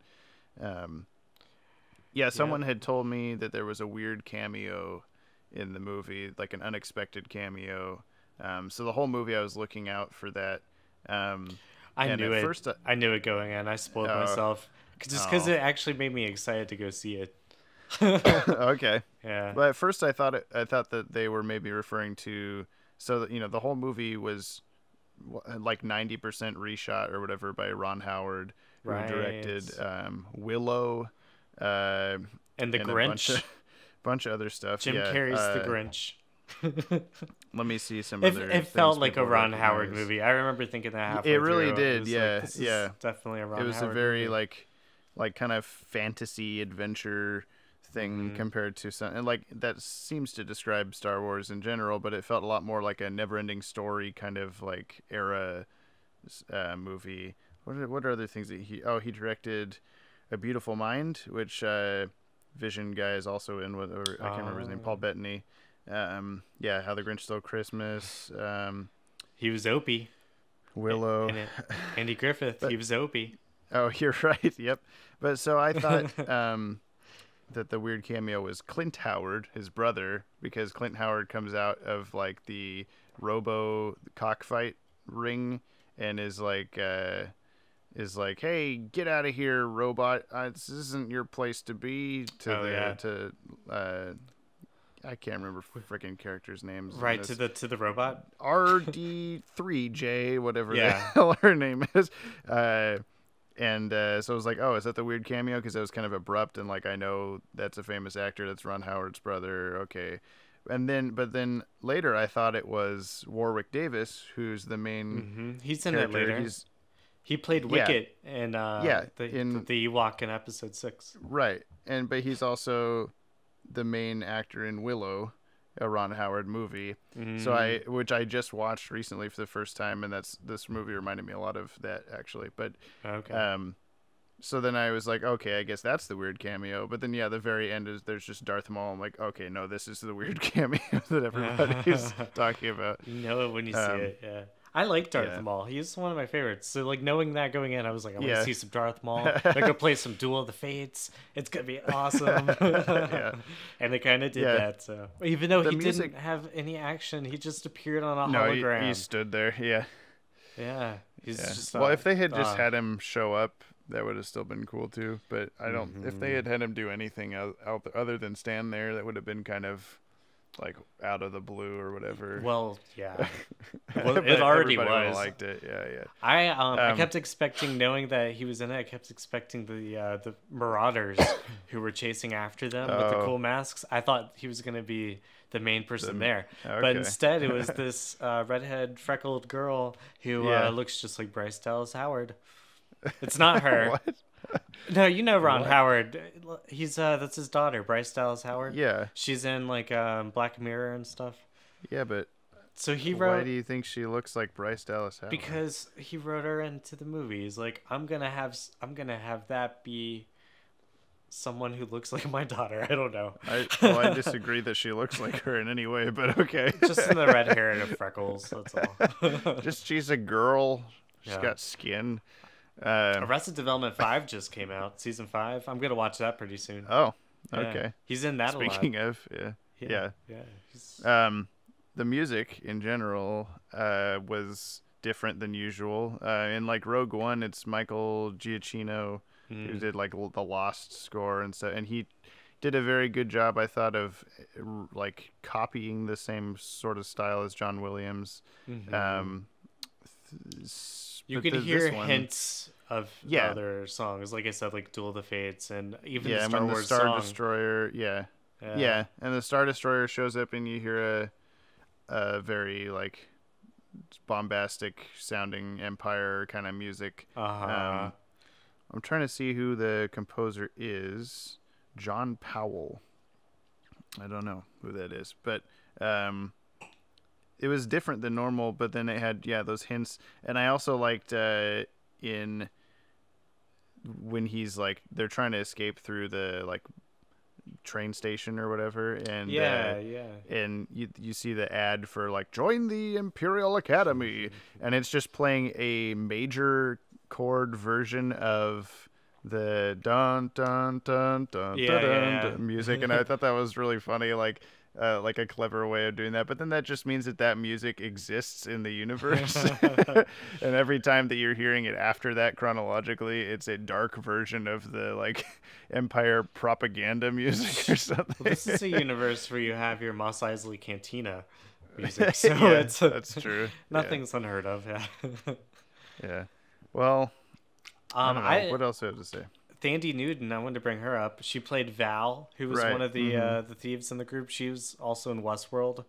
someone had told me that there was a weird cameo in the movie, like an unexpected cameo. So the whole movie I was looking out for that. I knew it. I knew it going in. I spoiled myself just because it actually made me excited to go see it. Okay. Yeah. But at first I thought that they were maybe referring to, so that, you know, the whole movie was like 90% reshot or whatever by Ron Howard, who directed Willow and The Grinch. Bunch of other stuff. Jim Carrey's The Grinch. Let me see some other. It felt like a Ron Howard movie. I remember thinking that halfway It really through. did. It was Yeah, like, this is definitely a Ron Howard. It was a very movie. like kind of fantasy adventure thing compared to some, and like that seems to describe Star Wars in general, but it felt a lot more like a never-ending story kind of like era movie. What are other things that he directed A Beautiful Mind, which Vision guy is also in with, or I can't remember his name, Paul Bettany. How the Grinch Stole Christmas. He was Opie. Willow. Andy Griffith. He was Opie. Oh, you're right. Yep. But so I thought that the weird cameo was Clint Howard, his brother, because Clint Howard comes out of like the Robo cockfight ring and is like, hey, get out of here, robot! This isn't your place to be. I can't remember freaking characters' names. Right, to the robot. RD3J, whatever the hell her name is. So I was like, oh, is that the weird cameo? Because it was kind of abrupt, and like I know that's a famous actor. That's Ron Howard's brother. Okay. But then later I thought it was Warwick Davis, who's the main. He's in it later. He played Wicket in the Ewok in episode 6. Right. But he's also the main actor in Willow, a Ron Howard movie. Which I just watched recently for the first time, and this movie reminded me a lot of that actually. But so then I was like, okay, I guess that's the weird cameo. But then the very end is there's just Darth Maul. I'm like, okay, no, this is the weird cameo that everybody's talking about. You know it when you see it, yeah. I like Darth Maul. He's one of my favorites. So, like, knowing that going in, I was like, I want to see some Darth Maul. I could play some Duel of the Fates. It's going to be awesome. And they kind of did that. So, even though he didn't have any action, he just appeared on a hologram. He stood there. Yeah. Yeah. He's just. Well, if they had just had him show up, that would have still been cool too. But I don't. If they had him do anything other than stand there, that would have been kind of like out of the blue or whatever. Well, yeah. Well, it already was. Liked it. Yeah. I kept expecting, knowing that he was in it, I kept expecting the Marauders who were chasing after them with the cool masks. I thought he was going to be the main person there. Okay. But instead it was this redhead freckled girl who looks just like Bryce Dallas Howard. It's not her. What? No, you know Ron Howard. He's that's his daughter, Bryce Dallas Howard. Yeah. She's in like Black Mirror and stuff. Yeah, but so he wrote. Why do you think she looks like Bryce Dallas Howard? Because he wrote her into the movie. He's like, I'm gonna have that be someone who looks like my daughter. I don't know. I disagree that she looks like her in any way, but okay. Just in the red hair and the freckles. That's all. Just she's a girl. She's got skin. Arrested Development 5 just came out, season 5. I'm gonna watch that pretty soon. Oh, okay. Yeah. He's in that. Speaking a lot. of, yeah. He's... The music in general was different than usual. In like Rogue One, it's Michael Giacchino who did like the Lost score and stuff, and he did a very good job, I thought, of like copying the same sort of style as John Williams. You could hear hints of the other songs, like I said, like Duel of the Fates, and even the Star Wars song. Destroyer, yeah, and the Star Destroyer shows up, and you hear a very like bombastic sounding Empire kind of music. I'm trying to see who the composer is. John Powell. I don't know who that is, but it was different than normal, but then it had those hints. And I also liked in when he's like they're trying to escape through the like train station or whatever, and and you see the ad for like join the Imperial Academy, and it's just playing a major chord version of the dun dun dun dun dun music, and I thought that was really funny, like a clever way of doing that. But then that just means that music exists in the universe, and every time that you're hearing it after that chronologically, it's a dark version of the like Empire propaganda music or something. Well, this is a universe where you have your Mos Eisley Cantina music, so that's true. Nothing's unheard of. Yeah. Well, I don't know. What else do I have to say? Thandie Newton, I wanted to bring her up. She played Val, who was one of the thieves in the group. She was also in Westworld.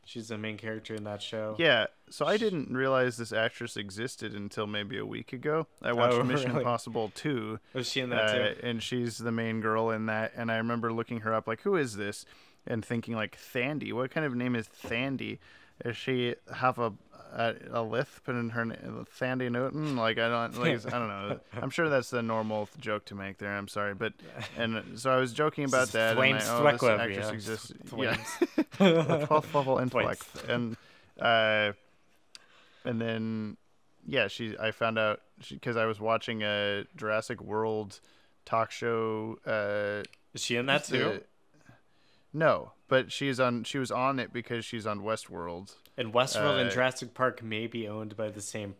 She's the main character in that show. Yeah, so I didn't realize this actress existed until maybe a week ago. I watched Mission Impossible 2. Was she in that too? And she's the main girl in that. And I remember looking her up, like, who is this? And thinking, like, Thandie. What kind of name is Thandie? Does she have a lisp in her Thandie Newton? Like, I don't know. I'm sure that's the normal joke to make there. I'm sorry, but so I was joking about that. And this actress exists. Yeah, the 12th level intellect, and then I found out because I was watching a Jurassic World talk show. Is she in that too? No, but she was on it because she's on Westworld. And Westworld and Jurassic Park may be owned by the same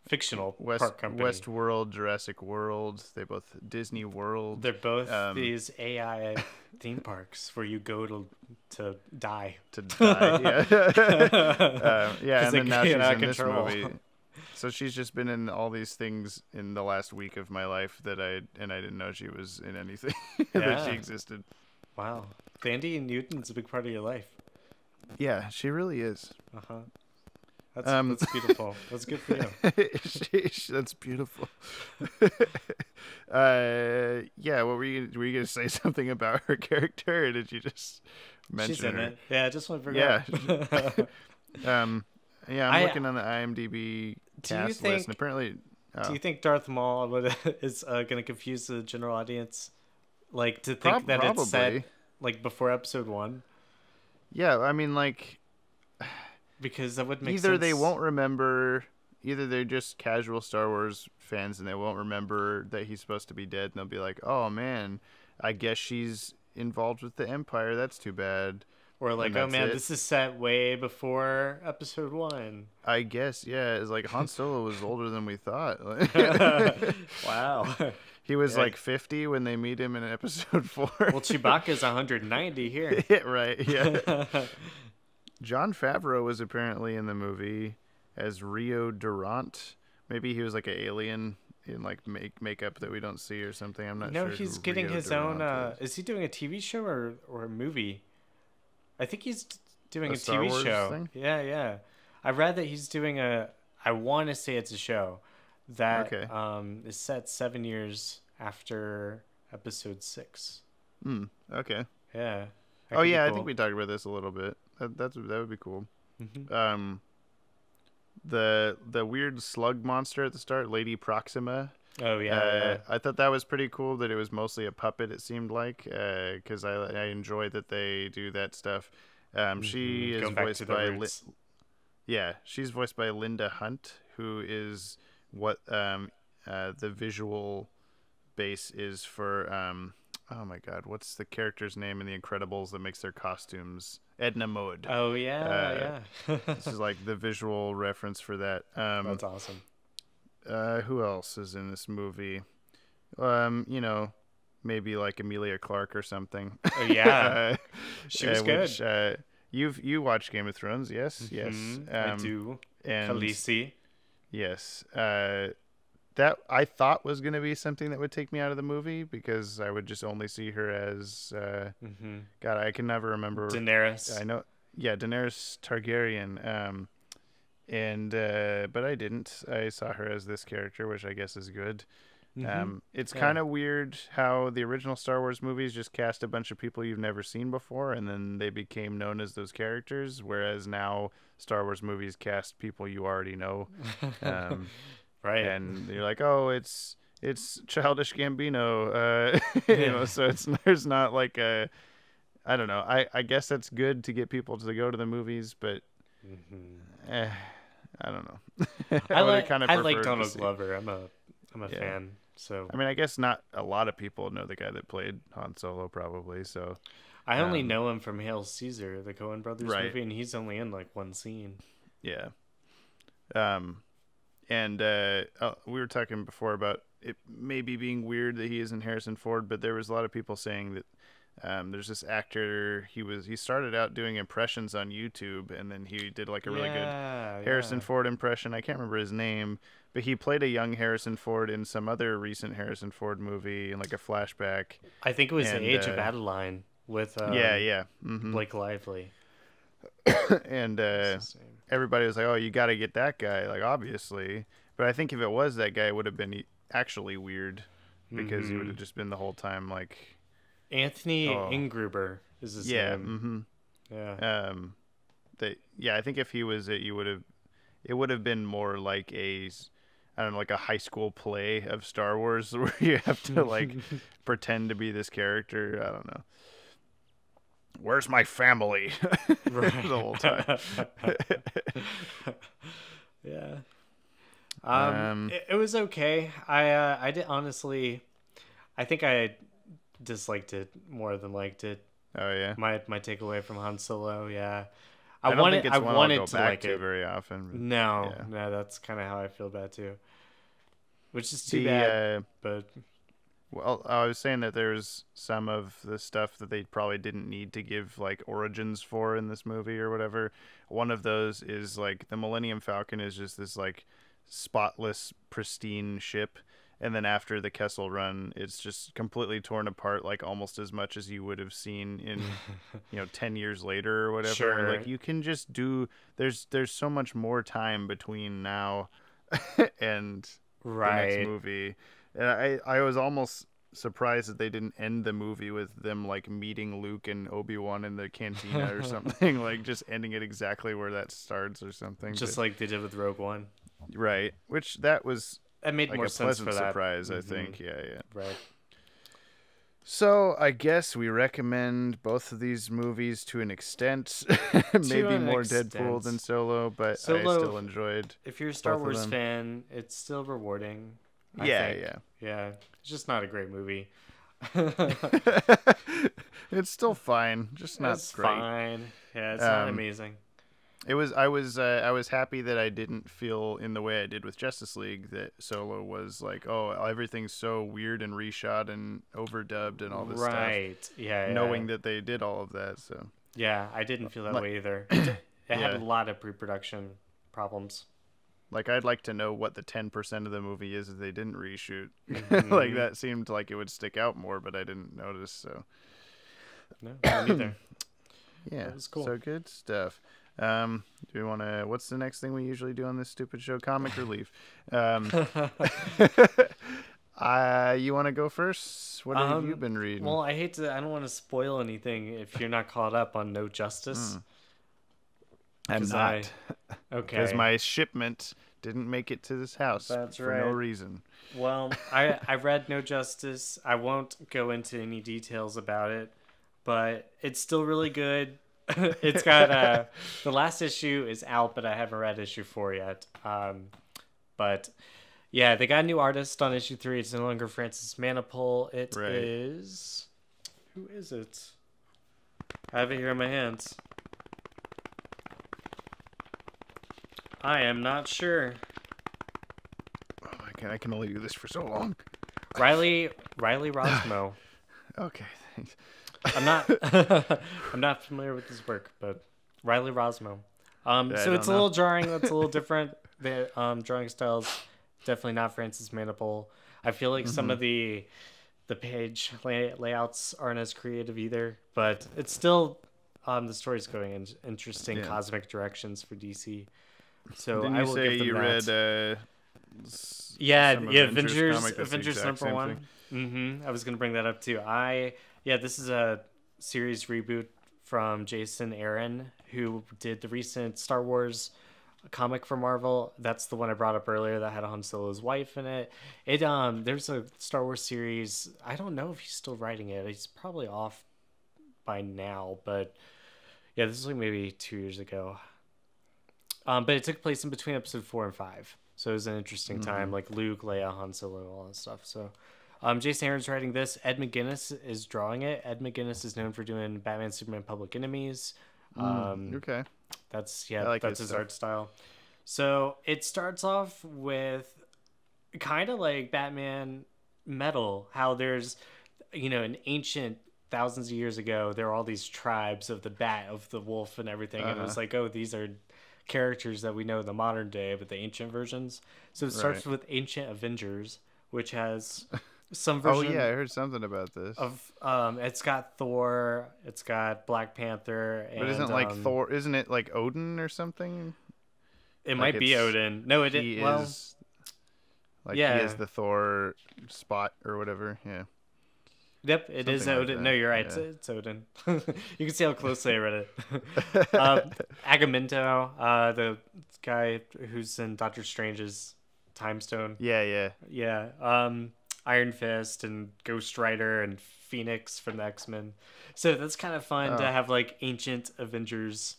fictional park company. Westworld, Jurassic World, they both Disney World. They're both these AI theme parks where you go to die. To die, yeah. And then now she's in this movie. So she's just been in all these things in the last week of my life that I didn't know she was in anything that she existed. Wow. Thandie Newton's a big part of your life. Yeah, she really is. That's beautiful. That's good for you. That's beautiful. What were you gonna say something about her character, or did you just mention She's in her? it. Yeah, I just want to bring her up. I'm looking on the IMDb cast list, and apparently. Do you think Darth Maul is going to confuse the general audience, like to think that it's set like before episode 1? Yeah, I mean, like, because that would make either sense. they won't remember, either they're just casual Star Wars fans and they won't remember that he's supposed to be dead, and they'll be like, "Oh man, I guess she's involved with the Empire. That's too bad." Or like, "Oh man, this is set way before episode 1." I guess, yeah. It's like Han Solo was older than we thought. Wow. He was like 50 when they meet him in episode 4. Well, Chewbacca's 190 here. Right, yeah. Jon Favreau was apparently in the movie as Rio Durant. Maybe he was like an alien in like makeup that we don't see or something. I'm not sure. No, he's getting his own. Is he doing a TV show or a movie? I think he's doing a TV show. Thing? Yeah. I read that he's doing I want to say it's a show that is set 7 years after episode 6. Okay. Yeah. Oh yeah, cool. I think we talked about this a little bit. That would be cool. Mm-hmm. The weird slug monster at the start, Lady Proxima. Oh yeah. I thought that was pretty cool that it was mostly a puppet. It seemed like because I enjoy that they do that stuff. She is voiced by she's voiced by Linda Hunt, who is what the visual base is for oh my god, what's the character's name in The Incredibles that makes their costumes? Edna Mode. Oh yeah. This is like the visual reference for that. That's awesome. Who else is in this movie? maybe like Emilia Clarke or something. Oh yeah, she was good. Which, you watched Game of Thrones, yes, yes. I do. And Khaleesi. yes, that I thought was going to be something that would take me out of the movie because I would just only see her as God, I can never remember. Daenerys. I know, yeah, Daenerys Targaryen. But I didn't. I saw her as this character, which I guess is good. It's kind of weird how the original Star Wars movies just cast a bunch of people you've never seen before, and then they became known as those characters. Whereas now Star Wars movies cast people you already know. Right, and you're like, oh, it's Childish Gambino, you know. So there's not like a, I don't know. I guess that's good to get people to go to the movies, but I don't know. I like Donald Glover. I'm a fan. So I mean, I guess not a lot of people know the guy that played Han Solo, probably. So I only know him from Hail Caesar, the Coen Brothers movie, and he's only in like one scene. Yeah. And we were talking before about it maybe being weird that he isn't Harrison Ford, but there was a lot of people saying that there's this actor, he started out doing impressions on YouTube, and then he did like a really good Harrison Ford impression. I can't remember his name, but he played a young Harrison Ford in some other recent Harrison Ford movie, in like a flashback. I think it was The Age of Adeline with Blake Lively. And everybody was like, oh, you got to get that guy, like, obviously. But I think if it was that guy, it would have been actually weird, because he would have just been the whole time like Anthony Ingruber is his name. I think if he was it, it would have been more like a, I don't know, like a high school play of Star Wars where you have to like pretend to be this character. I don't know. Where's my family? The whole time. Yeah. It was okay. I did honestly. I think I disliked it more than liked it. Oh yeah. My takeaway from Han Solo. Yeah. I wanted to like it very often. But, no, that's kind of how I feel bad too. Which is too bad. But well, I was saying that there's some of the stuff that they probably didn't need to give like origins for in this movie or whatever. One of those is like the Millennium Falcon is just this like spotless, pristine ship, and then after the Kessel Run, it's just completely torn apart, like almost as much as you would have seen in 10 years later or whatever. Sure. Like you can just do. There's so much more time between now and the next movie. And I was almost surprised that they didn't end the movie with them like meeting Luke and Obi-Wan in the cantina or something, like just ending it exactly where that starts or something. Just like they did with Rogue One. Right. Which that made like more a sense pleasant for that. surprise, I think. Yeah. Right. So I guess we recommend both of these movies to an extent. Maybe more Deadpool than Solo, but I still enjoyed. If you're a Star Wars fan, it's still rewarding. Yeah. It's just not a great movie. It's still fine, just not it's great. Fine. Yeah, it's not amazing. I was happy that I didn't feel in the way I did with Justice League that Solo was like, oh, everything's so weird and reshot and overdubbed and all this stuff. Right. Yeah. Knowing that they did all of that, so. Yeah, I didn't feel that way either. It had a lot of pre-production problems. Like, I'd like to know what the 10% of the movie is that they didn't reshoot. Like, that seemed like it would stick out more, but I didn't notice, so. No, me neither. Yeah, that was cool. So good stuff. Do we want to? What's the next thing we usually do on this stupid show? Comic relief. You want to go first? What have you been reading? Well, I don't want to spoil anything if you're not caught up on No Justice. I'm not. Okay. Because my shipment didn't make it to this house. That's for right. no reason. Well, I read No Justice. I won't go into any details about it, but it's still really good. It's got the last issue is out, but I haven't read issue 4 yet. But yeah, they got a new artist on issue 3. It's no longer Francis Manapul. It is, who is it? I have it here in my hands. I am not sure. Oh, I can only do this for so long. Riley Rosmo. Okay, thanks. I'm not I'm not familiar with his work, but Riley Rosmo. So it's a little jarring. That's a little different. The drawing styles definitely not Francis Manapul. I feel like some of the page layouts aren't as creative either, but it's still the story's going in interesting cosmic directions for DC. So Didn't I you will say give them you that. read Avengers number one. I was gonna bring that up too. This is a series reboot from Jason Aaron, who did the recent Star Wars comic for Marvel. That's the one I brought up earlier that had Han Solo's wife in it. There's a Star Wars series. I don't know if he's still writing it. He's probably off by now, but yeah, this is like maybe 2 years ago. But it took place in between episode 4 and 5. So it was an interesting time, like Luke, Leia, Han Solo, all that stuff. So Jason Aaron's writing this. Ed McGuinness is drawing it. Ed McGuinness is known for doing Batman, Superman, Public Enemies. Okay. That's his stuff. art style. So it starts off with kind of like Batman Metal, how there's, an ancient thousands of years ago, there were all these tribes of the bat, of the wolf and everything. And it was like, oh, these are characters that we know in the modern day, but the ancient versions. So it starts with Ancient Avengers, which has some version. Oh yeah, I heard something about this. Of it's got Thor, it's got Black Panther, but isn't like Thor? Isn't it like Odin or something? It might be Odin. No, it is. Well, he is the Thor spot or whatever. Yeah. Yep, it is Odin. No, you're right. Yeah. It's Odin. You can see how closely I read it. Agamemnon, the guy who's in Doctor Strange's Time Stone. Yeah. Iron Fist and Ghost Rider and Phoenix from the X-Men. So that's kind of fun to have like ancient Avengers,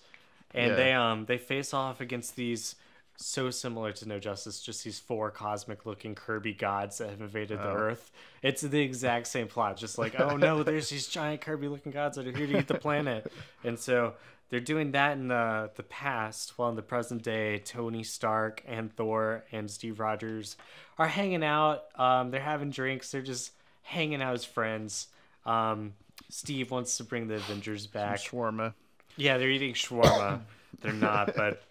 and they face off against these. So similar to No Justice, just these 4 cosmic-looking Kirby gods that have invaded the Earth. It's the exact same plot, just like, oh no, there's these giant Kirby-looking gods that are here to eat the planet. And so they're doing that in the past, while in the present day, Tony Stark and Thor and Steve Rogers are hanging out. They're having drinks. They're just hanging out as friends. Steve wants to bring the Avengers back. Some shawarma. Yeah, they're eating shawarma. They're not, but...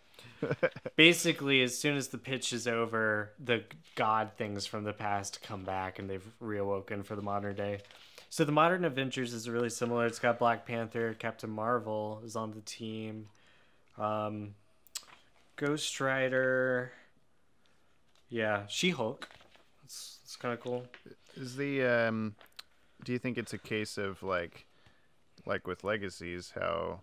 Basically, as soon as the pitch is over, the god things from the past come back and they've reawoken for the modern day. So the modern Avengers is really similar. It's got Black Panther, Captain Marvel is on the team, Ghost Rider, She-Hulk. It's kind of cool. Is the do you think it's a case of like with Legacies, how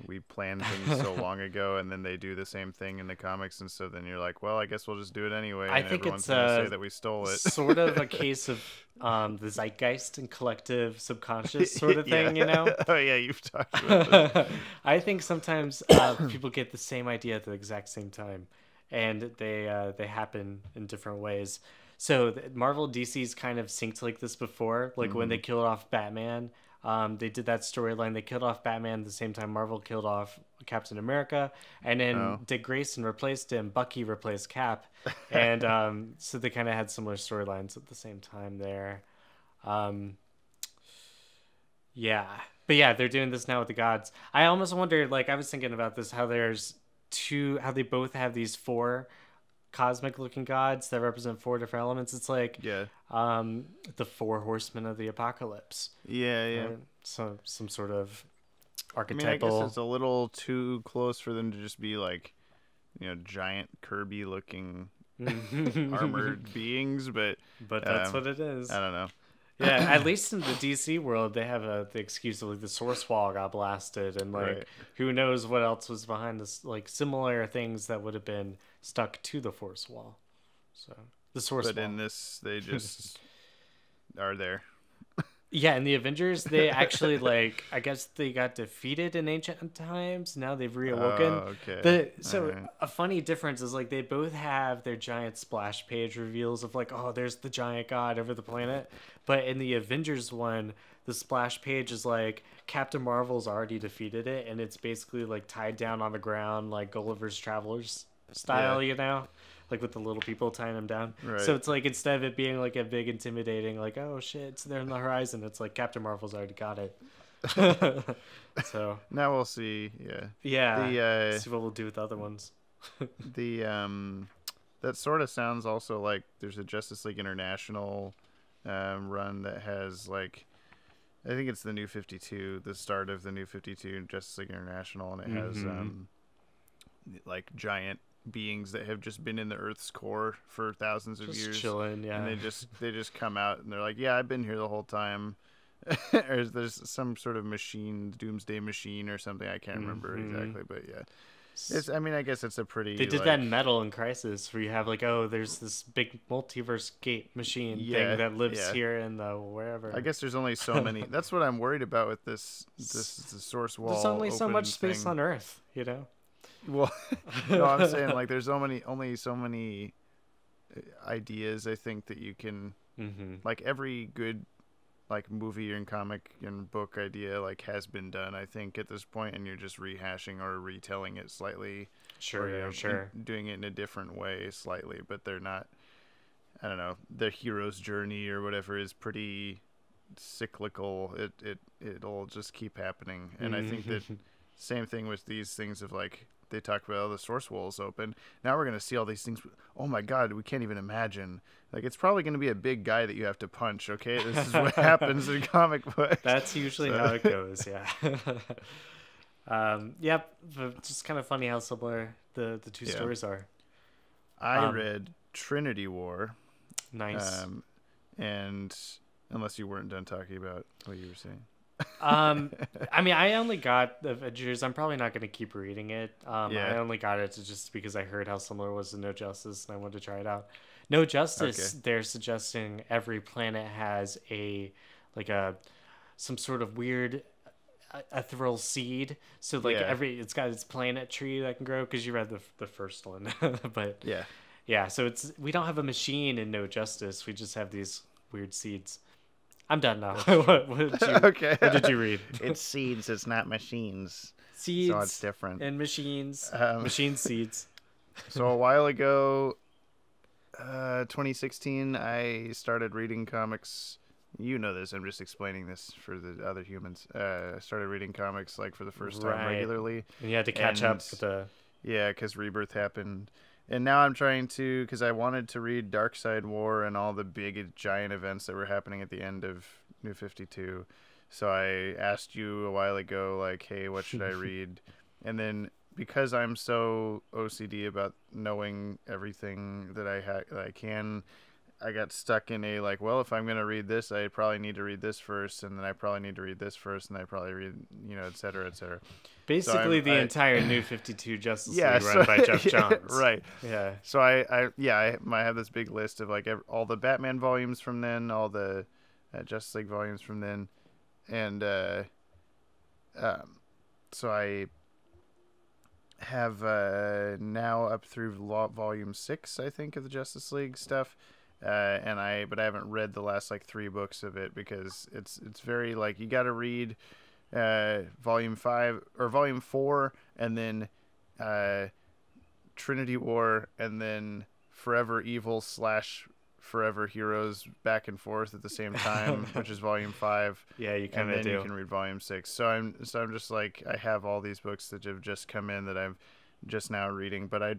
we planned things so long ago and then they do the same thing in the comics, and so then you're like, well, I guess we'll just do it anyway, I and think everyone's it's gonna say that we stole it. Sort of a case of the zeitgeist and collective subconscious sort of thing. Oh yeah, you've talked about this. I think sometimes people get the same idea at the exact same time, and they happen in different ways. So Marvel and DC's kind of synced like this before, like when they killed off Batman. They did that storyline. They killed off Batman at the same time Marvel killed off Captain America, and then Dick Grayson replaced him. Bucky replaced Cap, and so they kind of had similar storylines at the same time there. But they're doing this now with the gods. I almost wondered, like I was thinking about this, how they both have these 4 cosmic looking gods that represent 4 different elements. It's like the 4 horsemen of the apocalypse. So some sort of archetypal. I guess it's a little too close for them to just be like, giant Kirby looking armored beings, but that's what it is. I don't know. Yeah, at least in the DC world, they have the excuse of like the Source Wall got blasted, and like who knows what else was behind this, like similar things that would have been stuck to the Force Wall. So the Source Wall. But in this, they just are there. Yeah, in the Avengers, they actually I guess they got defeated in ancient times. Now they've reawoken. Oh, okay. A funny difference is like they both have their giant splash page reveals of like, oh, there's the giant god over the planet. But in the Avengers one, the splash page is like Captain Marvel's already defeated it, and it's basically like tied down on the ground like Gulliver's Travelers style, like with the little people tying them down. Right. So it's like instead of it being like a big intimidating, like oh shit, it's there on the horizon, it's like Captain Marvel's already got it. So now we'll see. Yeah. Yeah. See what we'll do with the other ones. That sort of sounds also like there's a Justice League International run that has like, I think it's the New 52, the start of the New 52 Justice League International, and it has like giant beings that have just been in the Earth's core for thousands of just years, chilling, yeah. And they just come out and they're like, yeah, I've been here the whole time. Or there's some sort of machine, doomsday machine or something. I can't remember exactly, but yeah. I guess it's a pretty... They did that in Metal in Crisis, where you have like, oh, there's this big multiverse gate machine thing that lives here in the wherever. I guess there's only so many. That's what I'm worried about with this the source wall. There's only so much space on Earth, you know? Well, no, I'm saying like there's only so many ideas, I think, that you can... Like every good like movie and comic and book idea like has been done, I think, at this point, and you're just rehashing or retelling it slightly. Sure. Doing it in a different way slightly, but they're not, I don't know, the hero's journey or whatever is pretty cyclical. It'll just keep happening. And I think that same thing with these things of like, they talk about, oh, the source wall is open. Now we're going to see all these things. Oh my God, we can't even imagine. Like, it's probably going to be a big guy that you have to punch, okay? This is what happens in comic books. That's usually how it goes, yeah. Yep, but just kind of funny how similar the two stories are. I read Trinity War. Nice. And unless you weren't done talking about what you were saying. I mean, I only got the Avengers. I'm probably not going to keep reading it. I only got it just because I heard how similar it was to No Justice, and I wanted to try it out. No Justice, they're suggesting every planet has some sort of weird ethereal seed. So like it's got its planet tree that can grow, because you read the first one. But yeah. So we don't have a machine in No Justice. We just have these weird seeds. I'm done now. What did you read? It's seeds. It's not machines. Seeds. So it's different. And machines. Machine seeds. So a while ago, 2016, I started reading comics. You know this. I'm just explaining this for the other humans. I started reading comics like for the first time regularly. And you had to catch up with the... Yeah, because Rebirth happened. And now I'm trying to, because I wanted to read Darkside War and all the big giant events that were happening at the end of New 52. So I asked you a while ago, like, hey, what should I read? And then because I'm so OCD about knowing everything that I can, I got stuck in a like, well, if I'm going to read this, I probably need to read this first, and then I probably need to read this first, and I probably read, et cetera, et cetera. Basically, the entire New 52 Justice League run by Jeff Johns. Right. Yeah. So I have this big list of like all the Batman volumes from then, all the Justice League volumes from then, and so I have now up through volume 6, I think, of the Justice League stuff. But I haven't read the last like 3 books of it, because it's very like, you got to read volume 5 or volume 4, and then Trinity War, and then Forever Evil / Forever Heroes back and forth at the same time, which is volume 5. Yeah, you kind of do. You can read volume 6. So I'm just like, I have all these books that have just come in that I'm just now reading, but I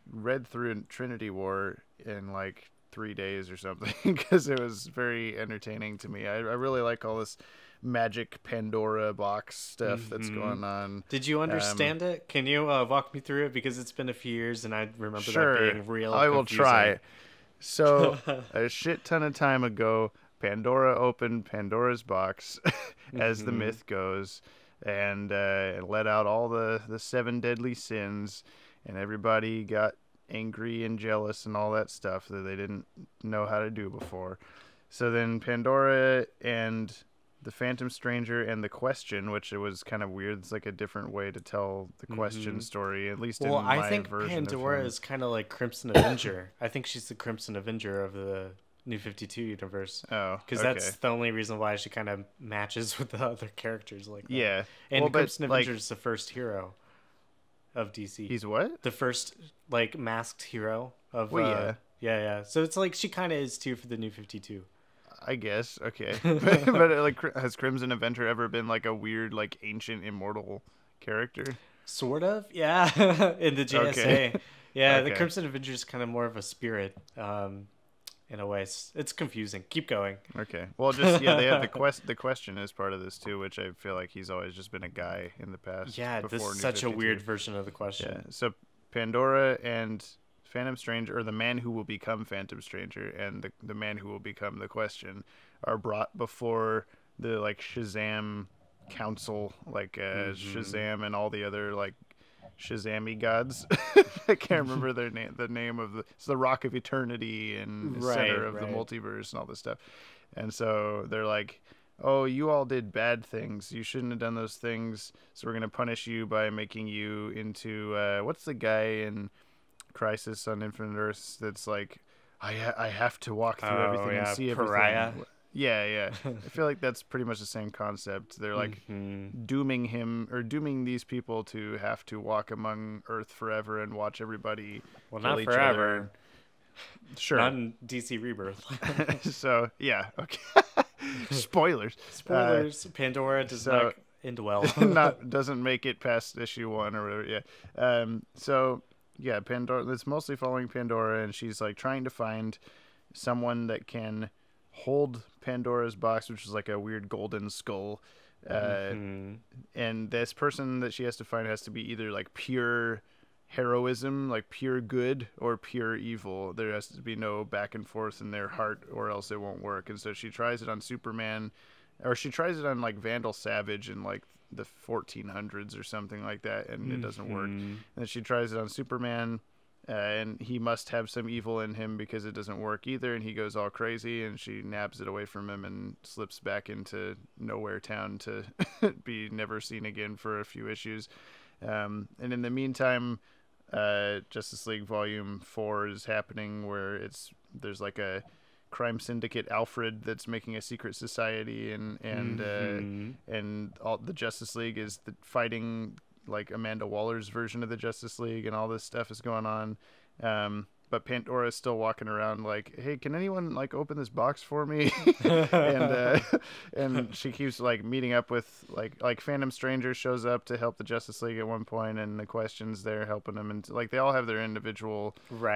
read through Trinity War in like 3 days or something, because it was very entertaining to me. I really like all this magic Pandora box stuff that's going on. Did you understand it? Can you walk me through it, because it's been a few years and I remember that being real I will confusing. try. So a shit ton of time ago, Pandora opened Pandora's box, as the myth goes, and let out all the 7 deadly sins, and everybody got angry and jealous and all that stuff that they didn't know how to do before. So then Pandora and the Phantom Stranger and the Question, which it was kind of weird. It's like a different way to tell the Question story, at least in my version. Well, I think Pandora is kind of like Crimson Avenger. I think she's the Crimson Avenger of the New 52 universe. Oh, because that's the only reason why she kind of matches with the other characters like that. Yeah. And Crimson Avenger is the first hero. of DC. He's what? The first like masked hero of. Well, yeah. So it's like she kind of is too for the New 52. I guess. Okay. But like, has Crimson Avenger ever been like a weird, like ancient immortal character? Sort of, yeah. In the JSA, Okay. yeah. Okay. The Crimson Avenger is kind of more of a spirit, in a way. It's confusing. Keep going. Okay. Well, just they have the question is part of this too, which I feel like he's always just been a guy in the past. Yeah, this before is New such a 52. weird version of the question. Yeah. So Pandora and Phantom Stranger, or the man who will become Phantom Stranger, and the man who will become the Question, are brought before the like Shazam council, like Shazam and all the other like Shazami gods. I can't remember their name. The name of it's the Rock of Eternity and center of the multiverse and all this stuff. And so they're like, "Oh, you all did bad things. You shouldn't have done those things. So we're gonna punish you by making you into what's the guy in Crisis on Infinite Earths that's like, I have to walk through everything and see Pariah. everything." Yeah. I feel like that's pretty much the same concept. They're like dooming him or dooming these people to have to walk among Earth forever and watch everybody Well, kill not each forever. other. Sure. Not in DC Rebirth. So yeah, okay. Spoilers. Spoilers. Pandora does not end well. Doesn't make it past issue 1 or whatever. Yeah. So yeah, Pandora. It's mostly following Pandora, and she's like trying to find someone that can hold Pandora's box, which is like a weird golden skull. And this person that she has to find has to be either like pure heroism, like pure good, or pure evil. There has to be no back and forth in their heart, or else it won't work. And so she tries it on Superman, or she tries it on like Vandal Savage in like the 1400s or something like that, and it doesn't work. And then she tries it on Superman, and he must have some evil in him because it doesn't work either, and he goes all crazy, and she nabs it away from him and slips back into Nowhere Town to be never seen again for a few issues. And in the meantime, Justice League Volume 4 is happening, where there's like a crime syndicate Alfred that's making a secret society, and all the Justice League is fighting like Amanda Waller's version of the Justice League, and all this stuff is going on. But Pandora is still walking around like, "Hey, can anyone like open this box for me?" and she keeps like meeting up with like Phantom Stranger shows up to help the Justice League at one point, and the Question's there helping them, and like they all have their individual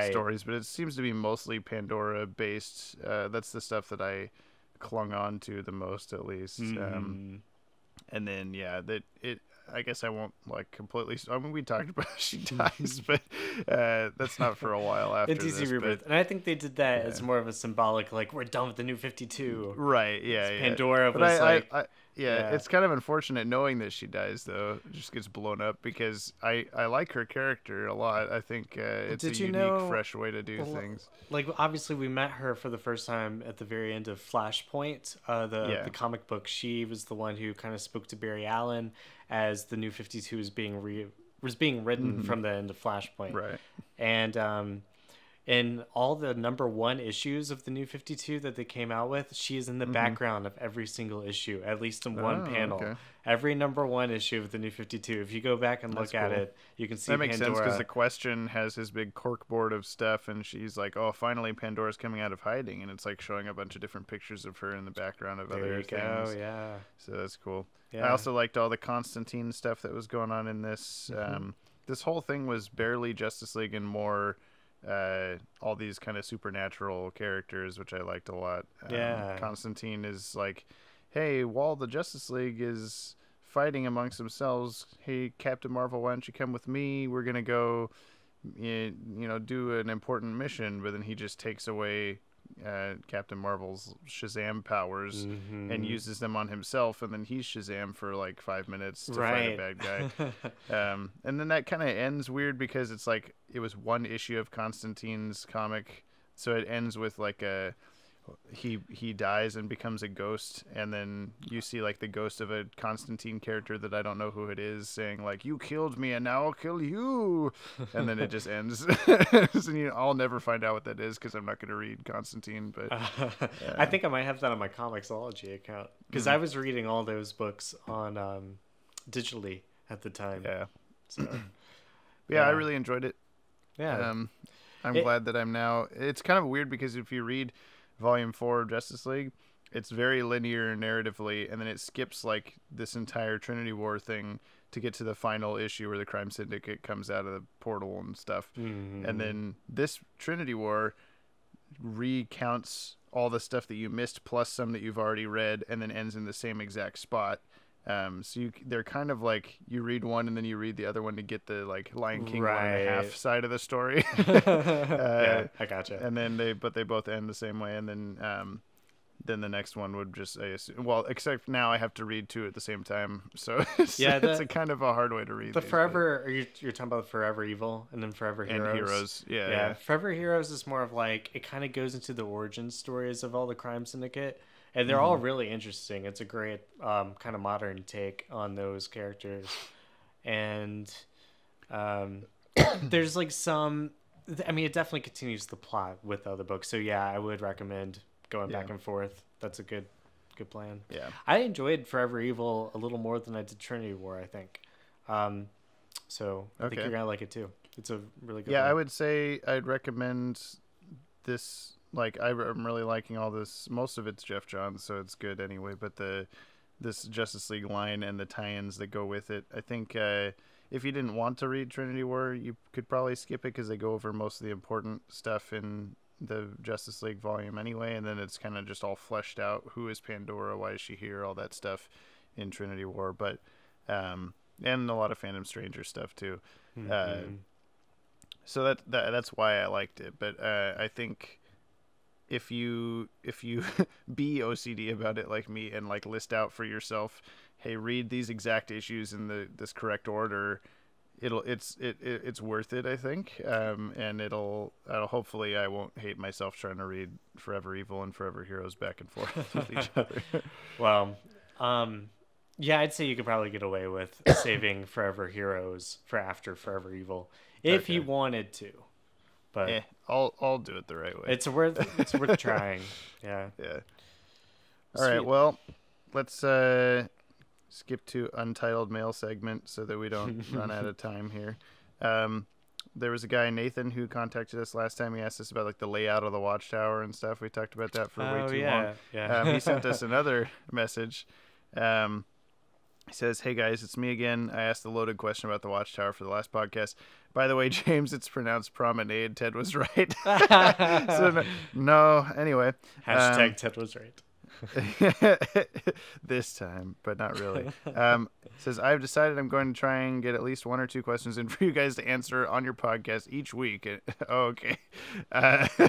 stories, but it seems to be mostly Pandora based. That's the stuff that I clung on to the most, at least. And then I guess I won't like completely. I mean, we talked about she dies, but that's not for a while after in DC Rebirth. And I think they did that as more of a symbolic, like we're done with the New 52. Right? Yeah. Pandora but was it's kind of unfortunate knowing that she dies, though. It just gets blown up because I like her character a lot. I think it's a unique, fresh way to do things. Like, obviously, we met her for the first time at the very end of Flashpoint, the comic book. She was the one who kind of spoke to Barry Allen as the New 52 was being written from the end of Flashpoint. Right. And in all the #1 issues of the New 52 that they came out with, she is in the background of every single issue, at least in one panel. Okay. Every #1 issue of the New 52. If you go back and look at it, you can see that makes Pandora. sense because the Question has his big corkboard of stuff, and she's like, "Oh, finally, Pandora's coming out of hiding," and it's like showing a bunch of different pictures of her in the background of other things. Oh, yeah. So that's cool. Yeah. I also liked all the Constantine stuff that was going on in this. This whole thing was barely Justice League and more all these kind of supernatural characters, which I liked a lot. Constantine is like, "Hey, while the Justice League is fighting amongst themselves, hey, Captain Marvel, why don't you come with me? We're gonna go, do an important mission." But then he just takes away Captain Marvel's Shazam powers and uses them on himself, and then he's Shazam for like 5 minutes to fight a bad guy. And then that kind of ends weird because it's like it was one issue of Constantine's comic, so it ends with like he dies and becomes a ghost, and then you see like the ghost of a Constantine character that I don't know who it is saying like, "You killed me and now I'll kill you," and then it just ends. And I'll never find out what that is because I'm not going to read Constantine. But I think I might have that on my Comixology account because I was reading all those books on digitally at the time. Yeah. So Yeah, I really enjoyed it. Yeah. I'm glad that I'm now. It's kind of weird because if you read Volume 4 of Justice League, it's very linear narratively, and then it skips like this entire Trinity War thing to get to the final issue where the Crime Syndicate comes out of the portal and stuff. Mm-hmm. And then this Trinity War recounts all the stuff that you missed plus some that you've already read, and then ends in the same exact spot. So they're kind of like you read one and then you read the other one to get the like Lion King 1.5 side of the story. Yeah, I gotcha. And then they both end the same way, and then the next one would just except now I have to read two at the same time, so it's a kind of a hard way to read. The Forever, you're talking about Forever Evil and then Forever Heroes. Yeah. Forever Heroes is more of like it kind of goes into the origin stories of all the Crime Syndicate. And they're all really interesting. It's a great kind of modern take on those characters. And there's like it definitely continues the plot with other books. So yeah, I would recommend going back and forth. That's a good plan. Yeah. I enjoyed Forever Evil a little more than I did Trinity War, I think. So I think you're going to like it too. It's a really good one. I would say I'd recommend this. Like I'm really liking all this. Most of it's Jeff Johns, so it's good anyway. But this Justice League line and the tie-ins that go with it, I think if you didn't want to read Trinity War, you could probably skip it because they go over most of the important stuff in the Justice League volume anyway, and then it's kind of just all fleshed out. Who is Pandora? Why is she here? All that stuff in Trinity War, but and a lot of Phantom Stranger stuff too. Mm-hmm. So that's why I liked it. But I think. If you be OCD about it like me and like list out for yourself, hey, read these exact issues in this correct order, it's worth it, I think. And it'll hopefully I won't hate myself trying to read Forever Evil and Forever Heroes back and forth with each other. Well, yeah, I'd say you could probably get away with saving Forever Heroes for after Forever Evil if you wanted to. But I'll do it the right way. It's worth trying. Yeah. Yeah. All right. Well, let's skip to Untitled mail segment so that we don't run out of time here. There was a guy, Nathan, who contacted us last time. He asked us about like the layout of the Watchtower and stuff. We talked about that for way too long. Yeah. He sent us another message. He says, "Hey guys, it's me again. I asked a loaded question about the Watchtower for the last podcast. By the way, James, it's pronounced promenade. Ted was right." So no. Anyway. Hashtag Ted was right. This time, but not really. Says, I've decided I'm going to try and get at least one or two questions in for you guys to answer on your podcast each week. Okay.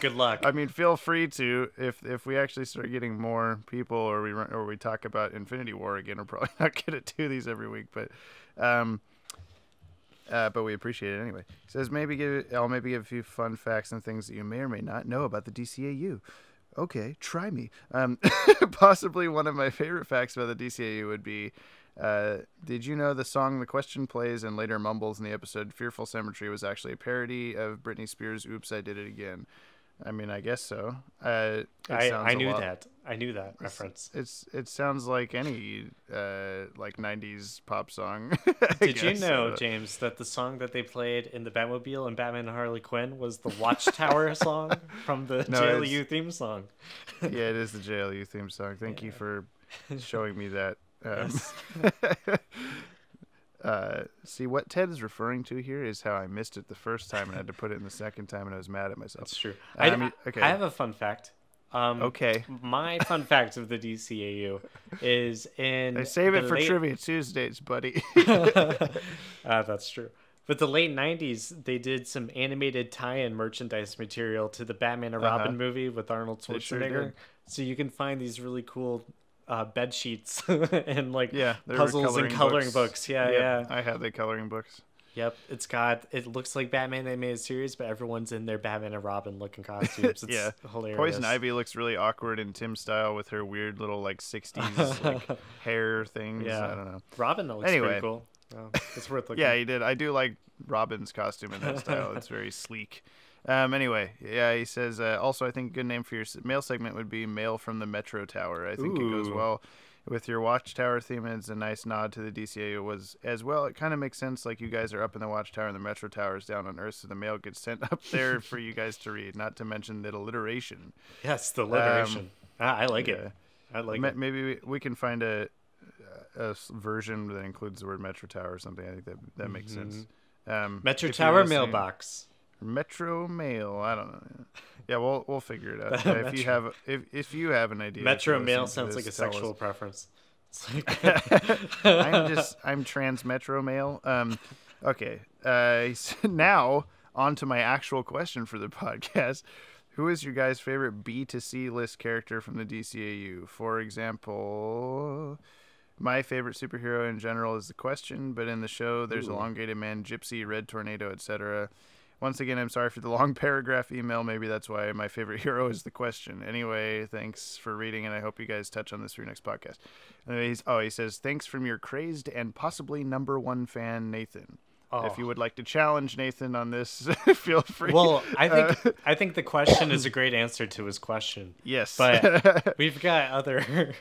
Good luck. I mean, feel free to if we actually start getting more people or we talk about Infinity War again, we'll probably not get to do these every week, but we appreciate it anyway. He says, I'll maybe give a few fun facts and things that you may or may not know about the DCAU. Okay, try me. Possibly one of my favorite facts about the DCAU would be, did you know the song The Question plays and later mumbles in the episode Fearful Cemetery was actually a parody of Britney Spears' Oops, I Did It Again? I mean, I guess so. I knew that. I knew that reference. It sounds like any like 90s pop song. Did you know, James, that the song that they played in the Batmobile and Batman and Harley Quinn was the Watchtower song from the JLU theme song? Yeah, it is the JLU theme song. Thank you for showing me that. Yes. See, what Ted is referring to here is how I missed it the first time and had to put it in the second time, and I was mad at myself. That's true. Okay. I have a fun fact. Okay. My fun fact of the DCAU is in... I save it for Trivia Tuesdays, buddy. That's true. But the late 90s, they did some animated tie-in merchandise material to the Batman and Robin movie with Arnold Schwarzenegger. Sure, so you can find these really cool... bed sheets and like puzzles and coloring books. Yeah. I had the coloring books. Yep. It looks like Batman animated series, but everyone's in their Batman and Robin looking costumes. It's hilarious. Poison Ivy looks really awkward in Tim style with her weird little like 60s like hair things. I don't know. Robin looks pretty cool. It's worth looking. Yeah, he did. I do like Robin's costume in that style. It's very sleek. Anyway, he says, also I think a good name for your mail segment would be Mail from the Metro Tower. I think it goes well. with your Watchtower theme, and it's a nice nod to the DCAU was as well. It kind of makes sense. Like, you guys are up in the Watchtower and the Metro Tower is down on Earth, so the mail gets sent up there for you guys to read. Not to mention the alliteration. Yes, the alliteration. I like it. I like it. Maybe we can find a version that includes the word Metro Tower or something. I think that makes sense. Metro Tower mailbox. Metro Mail. I don't know. Yeah, we'll figure it out. If you have an idea. Metro Mail sounds like a sexual preference. It's like I'm trans Metro Mail. Okay. Now on to my actual question for the podcast. Who is your guys' favorite B to C list character from the DCAU? For example, my favorite superhero in general is the Question, but in the show there's Elongated Man, Gypsy, Red Tornado, etc. Once again, I'm sorry for the long paragraph email. Maybe that's why my favorite hero is the Question. Anyway, thanks for reading, and I hope you guys touch on this for your next podcast. He says, thanks from your crazed and possibly number one fan, Nathan. Oh. If you would like to challenge Nathan on this, feel free. Well, I think the Question is a great answer to his question. Yes. But we've got other...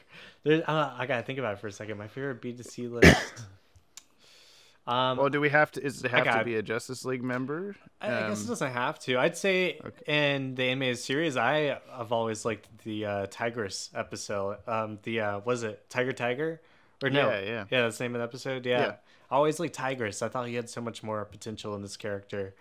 I got to think about it for a second. My favorite B2C list... well, do we have to? Does it have to be a Justice League member? I guess it doesn't have to. I'd say in the animated series, I've always liked the Tigress episode. Was it Tiger? Or no? Yeah, that's the name of the episode. Yeah. I always liked Tigress. I thought he had so much more potential in this character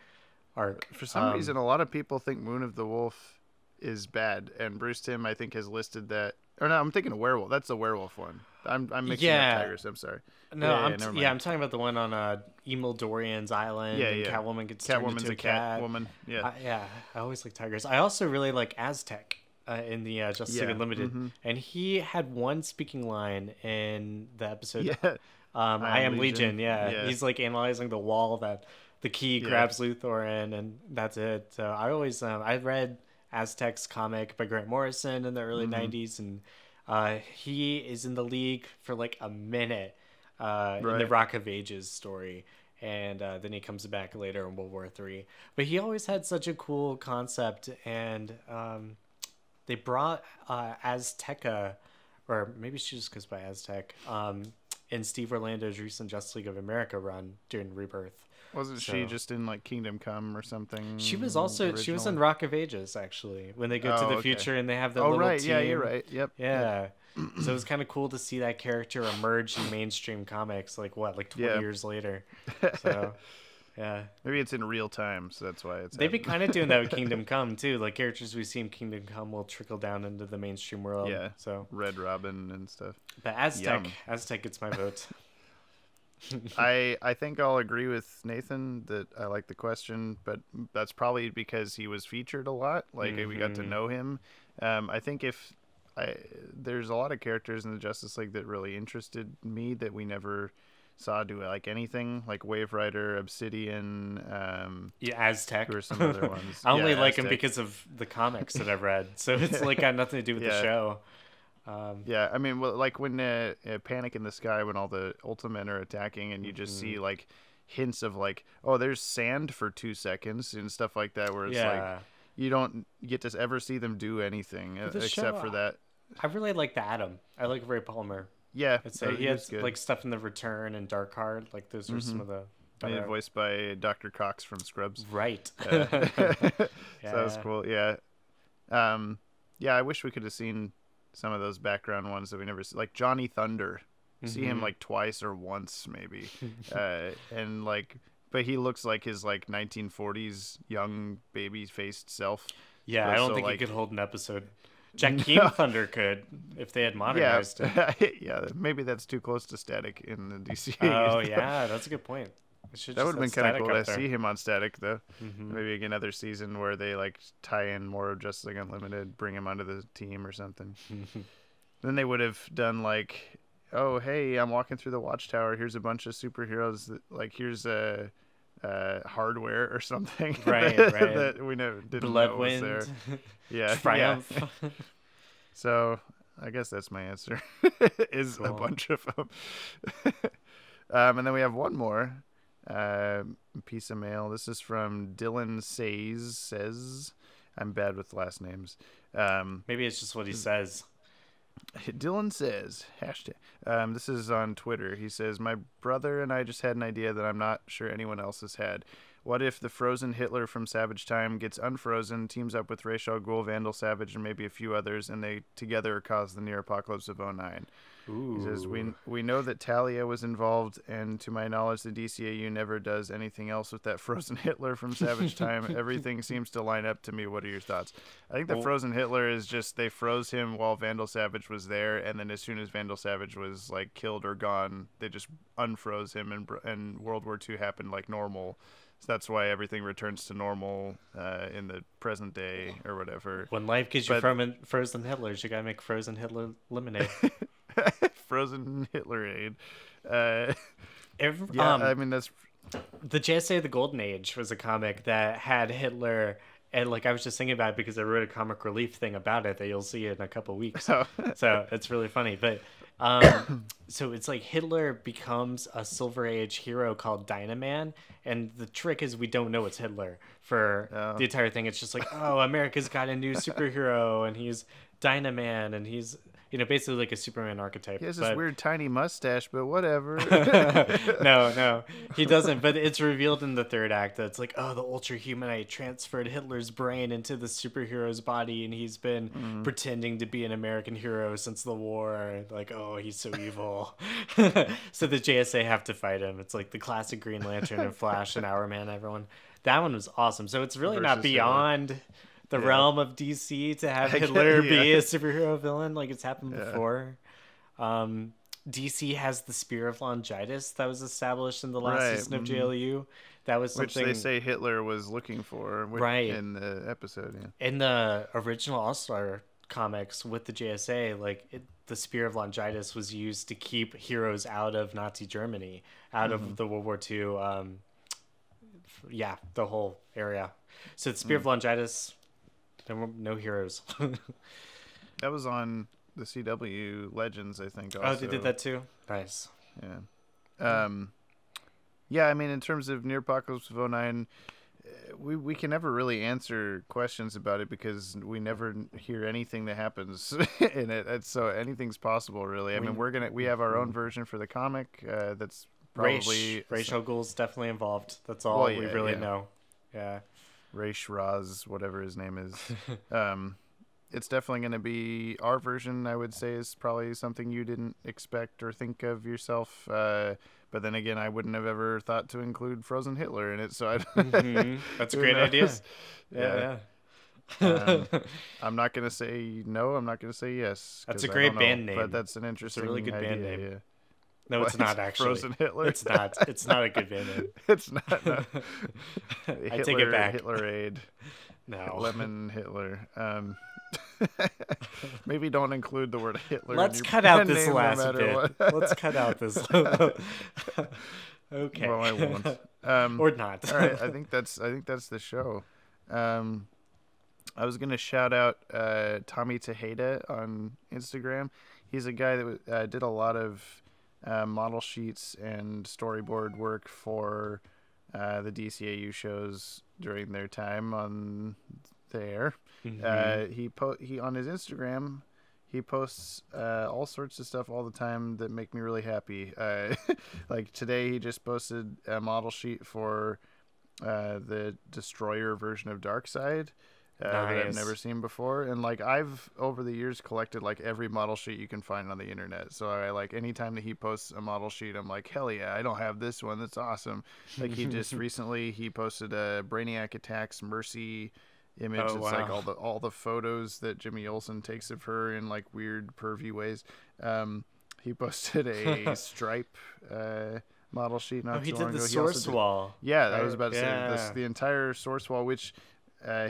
arc. For some reason, a lot of people think Moon of the Wolf is bad, and Bruce Timm, I think, has listed that. Or no, I'm thinking of Werewolf. That's the Werewolf one. I'm mixing up Tigress. I'm sorry. No, I'm talking about the one on Emil Dorian's island. Yeah, and Catwoman gets turned into a cat. Catwoman. Yeah. I always like Tigress. I also really like Aztec in the Justice League Unlimited, and he had one speaking line in the episode. Yeah. I am Legion. Yeah. He's like analyzing the wall that the key grabs Luthor in, and that's it. So I always I read Aztec's comic by Grant Morrison in the early 90s, and he is in the League for like a minute in the Rock of Ages story, and then he comes back later in World War III. But he always had such a cool concept, and they brought Azteca, or maybe she just goes by Aztec, in Steve Orlando's recent Justice League of America run during Rebirth. Wasn't she just in like Kingdom Come or something? She was in Rock of Ages, actually, when they go to the future and they have the little team. Yeah, you're right. Yep. Yeah. So it was kind of cool to see that character emerge in mainstream comics, like 20 years later. So, yeah. Maybe it's in real time, so that's why it's. They've been kind of doing that with Kingdom Come too. Like characters we see in Kingdom Come will trickle down into the mainstream world. Yeah. So Red Robin and stuff. But Aztec gets my vote. I think I'll agree with Nathan that I like the Question, but that's probably because he was featured a lot. Like we got to know him. I think there's a lot of characters in the Justice League that really interested me that we never saw do like anything, like Wave Rider, Obsidian, Aztec, or some other ones. I only like him because of the comics that I've read, so it's like got nothing to do with the show. I mean, like when Panic in the Sky, when all the Ultramen are attacking, and you just see like hints of like, oh, there's sand for 2 seconds and stuff like that, where it's like you don't get to ever see them do anything except for that. I really like the Atom. I like Ray Palmer. Yeah, I'd say he has like stuff in the Return and Darkheart. Like those are some of the. Voiced by Dr. Cox from Scrubs. Right. So that was cool. Yeah. I wish we could have seen some of those background ones that we never see, like Johnny Thunder. See him like twice or once maybe, and like, but he looks like his like 1940s young baby faced self. Yeah, I don't think he could hold an episode. Jakeem Thunder could, if they had modernized it. Yeah, maybe that's too close to Static in the DC. Oh, yeah, that's a good point. That would have been kind of cool to see him on Static, though. Maybe another season where they like tie in more of Justice League Unlimited, bring him onto the team or something. Then they would have done like, oh, hey, I'm walking through the Watchtower. Here's a bunch of superheroes. Like, here's a Hardware or something. Right. That we never didn't know was there. Yeah. Triumph. Yeah. So I guess that's my answer. Is cool. A bunch of them. And then we have one more piece of mail. This is from Dylan says I'm bad with last names. Maybe it's just what he says. Dylan says, hashtag, this is on Twitter. He says, my brother and I just had an idea that I'm not sure anyone else has had. What if the frozen Hitler from Savage Time gets unfrozen, teams up with Ra's al Ghul, Vandal Savage, and maybe a few others, and they together cause the near apocalypse of '09? Ooh. He says, we know that Talia was involved, and to my knowledge, the DCAU never does anything else with that frozen Hitler from Savage Time. Everything seems to line up to me. What are your thoughts? I think the frozen Hitler is just they froze him while Vandal Savage was there, and then as soon as Vandal Savage was like killed or gone, they just unfroze him, and World War II happened like normal. So that's why everything returns to normal in the present day or whatever. When life gives you frozen Hitlers, you gotta make frozen Hitler lemonade. Frozen Hitlerade. I mean, that's the JSA: The Golden Age was a comic that had Hitler, and like I was just thinking about it because I wrote a comic relief thing about it that you'll see in a couple weeks. So it's really funny. But so it's like Hitler becomes a Silver Age hero called Dynaman, and the trick is we don't know it's Hitler for the entire thing. It's just like, oh, America's got a new superhero, and he's Dynaman, and he's basically like a Superman archetype. He has this weird tiny mustache, but whatever. No, he doesn't. But it's revealed in the third act that it's like, oh, the Ultra Humanite transferred Hitler's brain into the superhero's body, and he's been pretending to be an American hero since the war. Like, oh, he's so evil. So the JSA have to fight him. It's like the classic Green Lantern and Flash and Hourman, everyone. That one was awesome. So it's really not beyond the realm of DC to have Hitler be a superhero villain like it's happened before. DC has the Spear of Longitis that was established in the last season of JLU. That was something which they say Hitler was looking for in the episode. Yeah. In the original All-Star comics with the JSA, the Spear of Longitis was used to keep heroes out of Nazi Germany, out of the World War II, the whole area. So the Spear of Longitis, there were no heroes. That was on the CW Legends, I think. Also. Oh, they did that too? Nice. Yeah. Yeah, I mean, in terms of Near Apocalypse of '09, we can never really answer questions about it because we never hear anything that happens in it. So anything's possible, really. I mean, we have our own version for the comic. That's probably Ra's al Ghul's definitely involved. That's all we really know. Yeah. Raz, whatever his name is. It's definitely going to be our version, I would say, is probably something you didn't expect or think of yourself. But then again, I wouldn't have ever thought to include Frozen Hitler in it. So that's a great idea. Yeah. I'm not going to say no. I'm not going to say yes. That's a great band name. But that's an interesting idea. It's a really good band name. Yeah. No, it's not actually. Frozen Hitler? It's not. It's not a good band name. It's not. No. I take it back. Hitlerade. No. Lemon Hitler. Maybe don't include the word Hitler. Let's cut out this last bit. Let's cut out this. Okay. Well, I won't. Or not. All right. I think that's the show. I was gonna shout out Tommy Tejeda on Instagram. He's a guy that did a lot of model sheets and storyboard work for the DCAU shows during their time on there. Mm-hmm. He on his Instagram, he posts all sorts of stuff all the time that make me really happy. Like today, he just posted a model sheet for the Destroyer version of Darkseid. That I've never seen before, and I've over the years collected every model sheet you can find on the internet. So I anytime that he posts a model sheet, I'm like, hell yeah, I don't have this one. That's awesome. He just recently he posted a Brainiac Attacks Mercy image. It's all the photos that Jimmy Olsen takes of her in weird pervy ways. He posted a Stripe model sheet. He did the source wall. Yeah, I was about to say the entire source wall, which.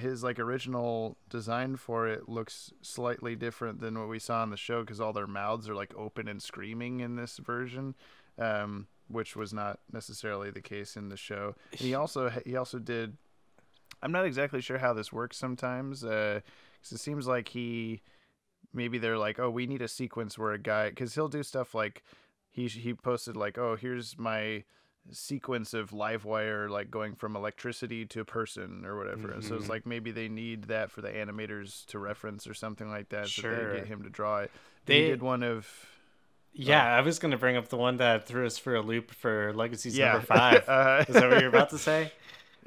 His original design for it looks slightly different than what we saw on the show because all their mouths are open and screaming in this version, which was not necessarily the case in the show. And he also did. I'm not exactly sure how this works sometimes, because it seems like maybe they're oh, we need a sequence where a guy, because he'll do stuff he posted oh, here's my sequence of live wire, like going from electricity to a person or whatever. And so it's like maybe they need that for the animators to reference or something like that. So they get him to draw it. They did one of. Yeah, I was going to bring up the one that threw us for a loop for Legacies number 5. Is that what you're about to say?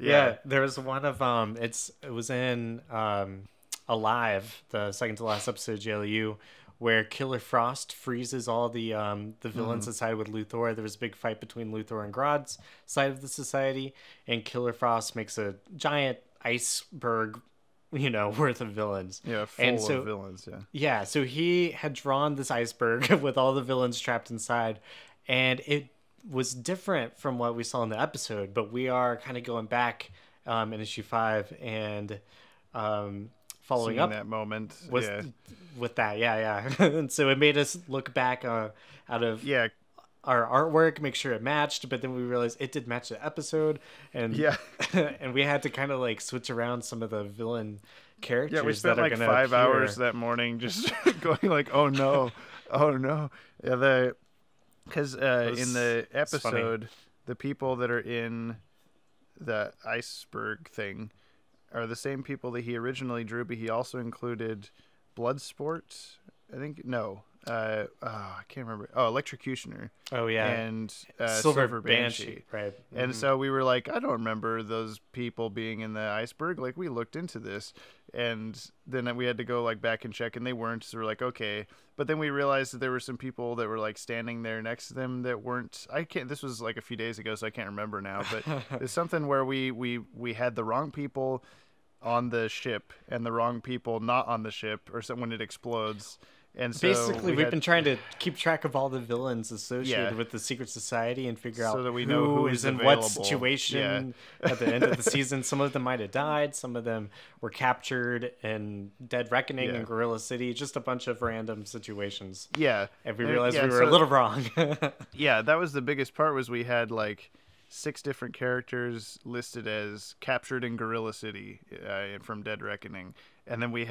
Yeah, there was one of it was in Alive, the second to last episode of JLU, where Killer Frost freezes all the villains inside with Luthor. There was a big fight between Luthor and Grodd's side of the society, and Killer Frost makes a giant iceberg, worth of villains. Yeah, full of villains, yeah. Yeah, so he had drawn this iceberg with all the villains trapped inside, and it was different from what we saw in the episode, but we are kind of going back in issue 5 and following seeing up that moment with that. And so it made us look back out of our artwork, make sure it matched, but then we realized it did match the episode, and and we had to kind of like switch around some of the villain characters. Yeah, we spent like 5 hours that morning just going like, oh no. Yeah, because in the episode, the people that are in the iceberg thing are the same people that he originally drew, but he also included Bloodsport. I think I can't remember. Oh, Electrocutioner. Oh yeah, and Silver Banshee. Right. Mm-hmm. And so we were like, I don't remember those people being in the iceberg. Like, we looked into this, and then we had to go like back and check, and they weren't. So we're like, okay. But then we realized that there were some people that were like standing there next to them that weren't. This was like a few days ago, so I can't remember now. But it's something where we had the wrong people on the ship and the wrong people not on the ship, or when it explodes. And so basically, we've been trying to keep track of all the villains associated with the Secret Society and figure out that we know who is in available. what situation at the end of the season. Some of them might have died. Some of them were captured in Dead Reckoning and Gorilla City. Just a bunch of random situations. Yeah. And we realized we were a little wrong. Yeah, that was the biggest part, was we had like 6 different characters listed as captured in Gorilla City from Dead Reckoning. And then we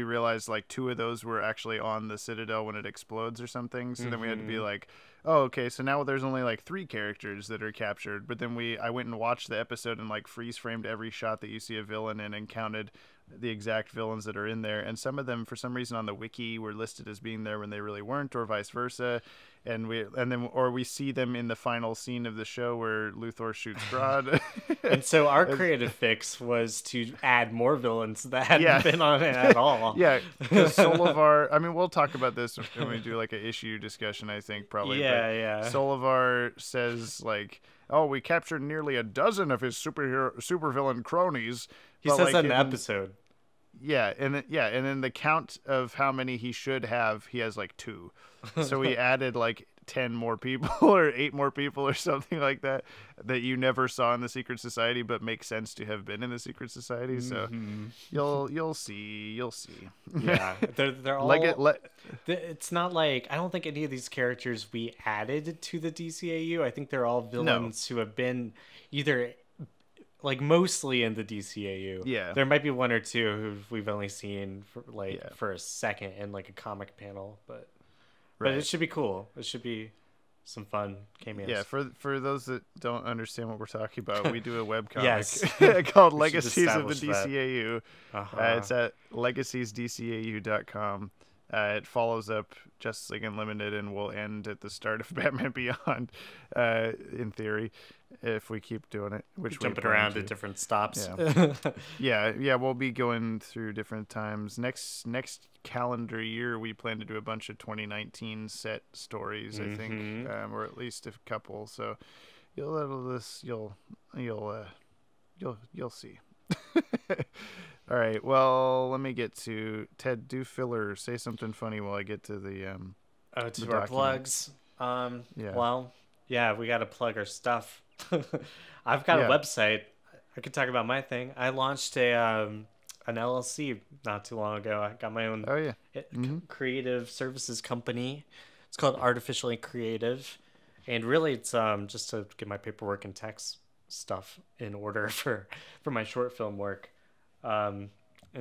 realized like 2 of those were actually on the Citadel when it explodes or something. So then we had to be like, oh, okay, so now there's only like 3 characters that are captured. But then I went and watched the episode and like freeze framed every shot that you see a villain in and counted the exact villains that are in there. And some of them, for some reason on the wiki, were listed as being there when they really weren't, or vice versa. Or we see them in the final scene of the show where Luthor shoots Grodd. And so our creative fix was to add more villains that hadn't been on it at all. Yeah, because Solivar, I mean, we'll talk about this when we do like an issue discussion, I think, probably. Yeah. Solivar says like, oh, we captured nearly a dozen of his supervillain cronies. He says that in the episode. Yeah, and then the count of how many he should have, he has like 2. So we added like 10 more people or 8 more people or something like that you never saw in the Secret Society, but make sense to have been in the Secret Society. So you'll see. Yeah, they're all. It's not like, I don't think any of these characters we added to the DCAU. I think they're all villains who have been either like mostly in the DCAU. Yeah, there might be 1 or 2 who we've only seen for a second in like a comic panel, but it should be cool. It should be some fun cameos. Yeah, for those that don't understand what we're talking about, we do a webcomic called Legacies of the DCAU. It's at legasiesdcau.com. It follows up Justice League Unlimited and will end at the start of Batman Beyond, in theory, if we keep doing it. Jumping around to different stops. Yeah, we'll be going through different times. Next calendar year, we plan to do a bunch of 2019 set stories, I think, or at least a couple. So you'll see. All right. Well, let me get to Ted. Do filler. Say something funny while I get to the to our plugs. Well, yeah, we got to plug our stuff. I've got a website. I could talk about my thing. I launched an LLC not too long ago. I got my own creative services company. It's called Artificially Creative, and really, it's just to get my paperwork and tax stuff in order for my short film work. And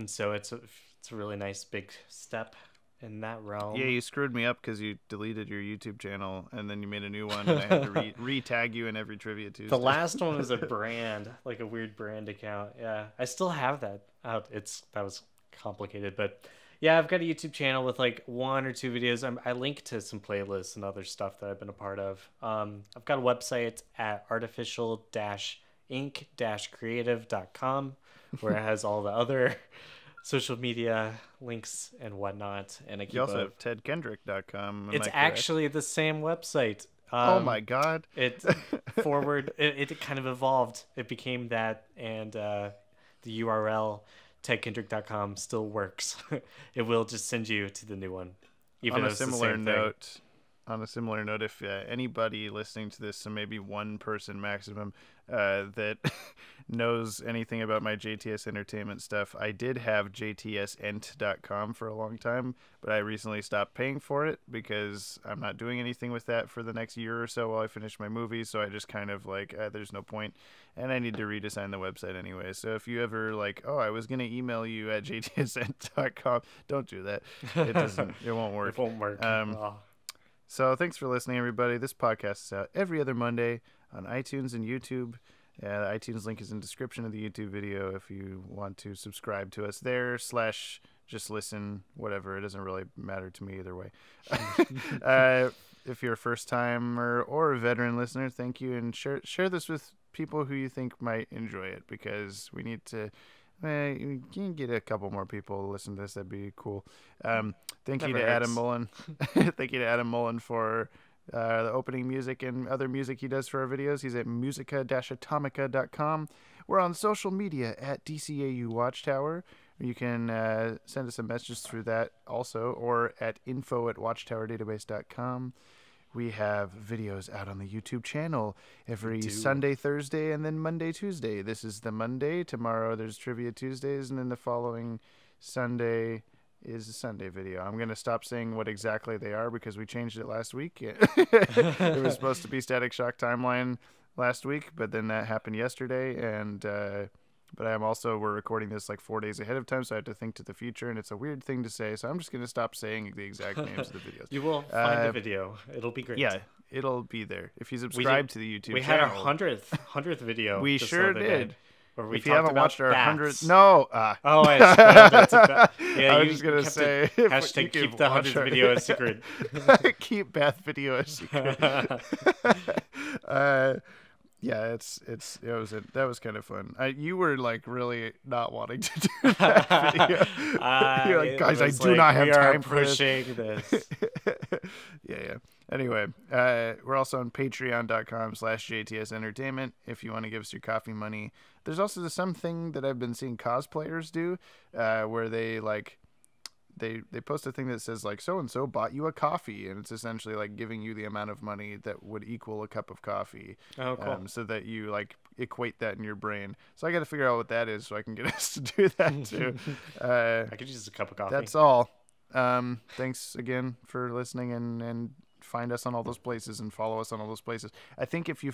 so it's a really nice big step in that realm. Yeah, you screwed me up because you deleted your YouTube channel and then you made a new one, and I had to re-tag you in every Trivia Tuesday. The last one was a brand, like a weird brand account. Yeah, I still have that out. That was complicated, but yeah, I've got a YouTube channel with like 1 or 2 videos. I link to some playlists and other stuff that I've been a part of. I've got a website at artificial-ink-creative.com where it has all the other social media links and whatnot. And you also have tedkendrick.com. It's actually the same website. Oh my god! It kind of evolved. It became that, and the URL tedkendrick.com still works. It will just send you to the new one. Even on a similar note, if anybody listening to this, so maybe one person maximum, that knows anything about my JTS Entertainment stuff, I did have jtsent.com for a long time, but I recently stopped paying for it because I'm not doing anything with that for the next year or so while I finish my movie. So I just kind of like, there's no point, and I need to redesign the website anyway. So if you ever like, I was going to email you at jtsent.com, don't do that. It won't work. It won't work. So thanks for listening, everybody. This podcast is out every other Monday on iTunes and YouTube. The iTunes link is in the description of the YouTube video if you want to subscribe to us there / just listen, whatever. It doesn't really matter to me either way. If you're a first-timer or a veteran listener, thank you. And share this with people who you think might enjoy it, because we need to... you can get a couple more people to listen to this. That'd be cool. Thank you to Adam Mullen. Thank you to Adam Mullen for the opening music and other music he does for our videos. He's at musica-atomica.com. We're on social media at DCAU Watchtower. You can send us a message through that also, or at info@watchtowerdatabase.com. We have videos out on the YouTube channel every Sunday, Thursday, and then Monday, Tuesday. This is the Monday. Tomorrow there's Trivia Tuesdays, and then the following Sunday is a Sunday video. I'm going to stop saying what exactly they are because we changed it last week. It was supposed to be Static Shock Timeline last week, but then that happened yesterday, and but we're recording this like 4 days ahead of time, so I have to think to the future, and it's a weird thing to say, so I'm just going to stop saying the exact names of the videos. You will find the video. It'll be great. Yeah, it'll be there. If you subscribe to the YouTube channel. We had our 100th video. We sure did. If you haven't watched our 100th... No. I was just going to say... Hashtag keep the 100th video a secret. Keep Bath video a secret. Yeah, that was kind of fun. You were like really not wanting to do that video. You're like, guys, I do not have time for this. Yeah. Anyway, we're also on patreon.com/JTS Entertainment if you want to give us your coffee money. There's also something that I've been seeing cosplayers do, where they like they post a thing that says like so and so bought you a coffee, and it's essentially like giving you the amount of money that would equal a cup of coffee. Oh, cool. So that you like equate that in your brain. So I got to figure out what that is so I can get us to do that too. I could use a cup of coffee. That's all. Thanks again for listening, and find us on all those places and follow us on all those places. I think if we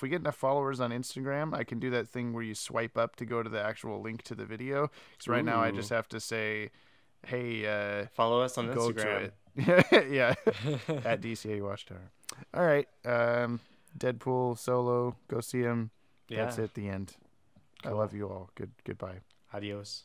get enough followers on Instagram, I can do that thing where you swipe up to go to the actual link to the video. Because right now I just have to say, hey, follow us on go Instagram. To it. Yeah. At DCAU Watchtower. All right. Deadpool solo. Go see him. That's it. The end. Cool. I love you all. Goodbye. Adios.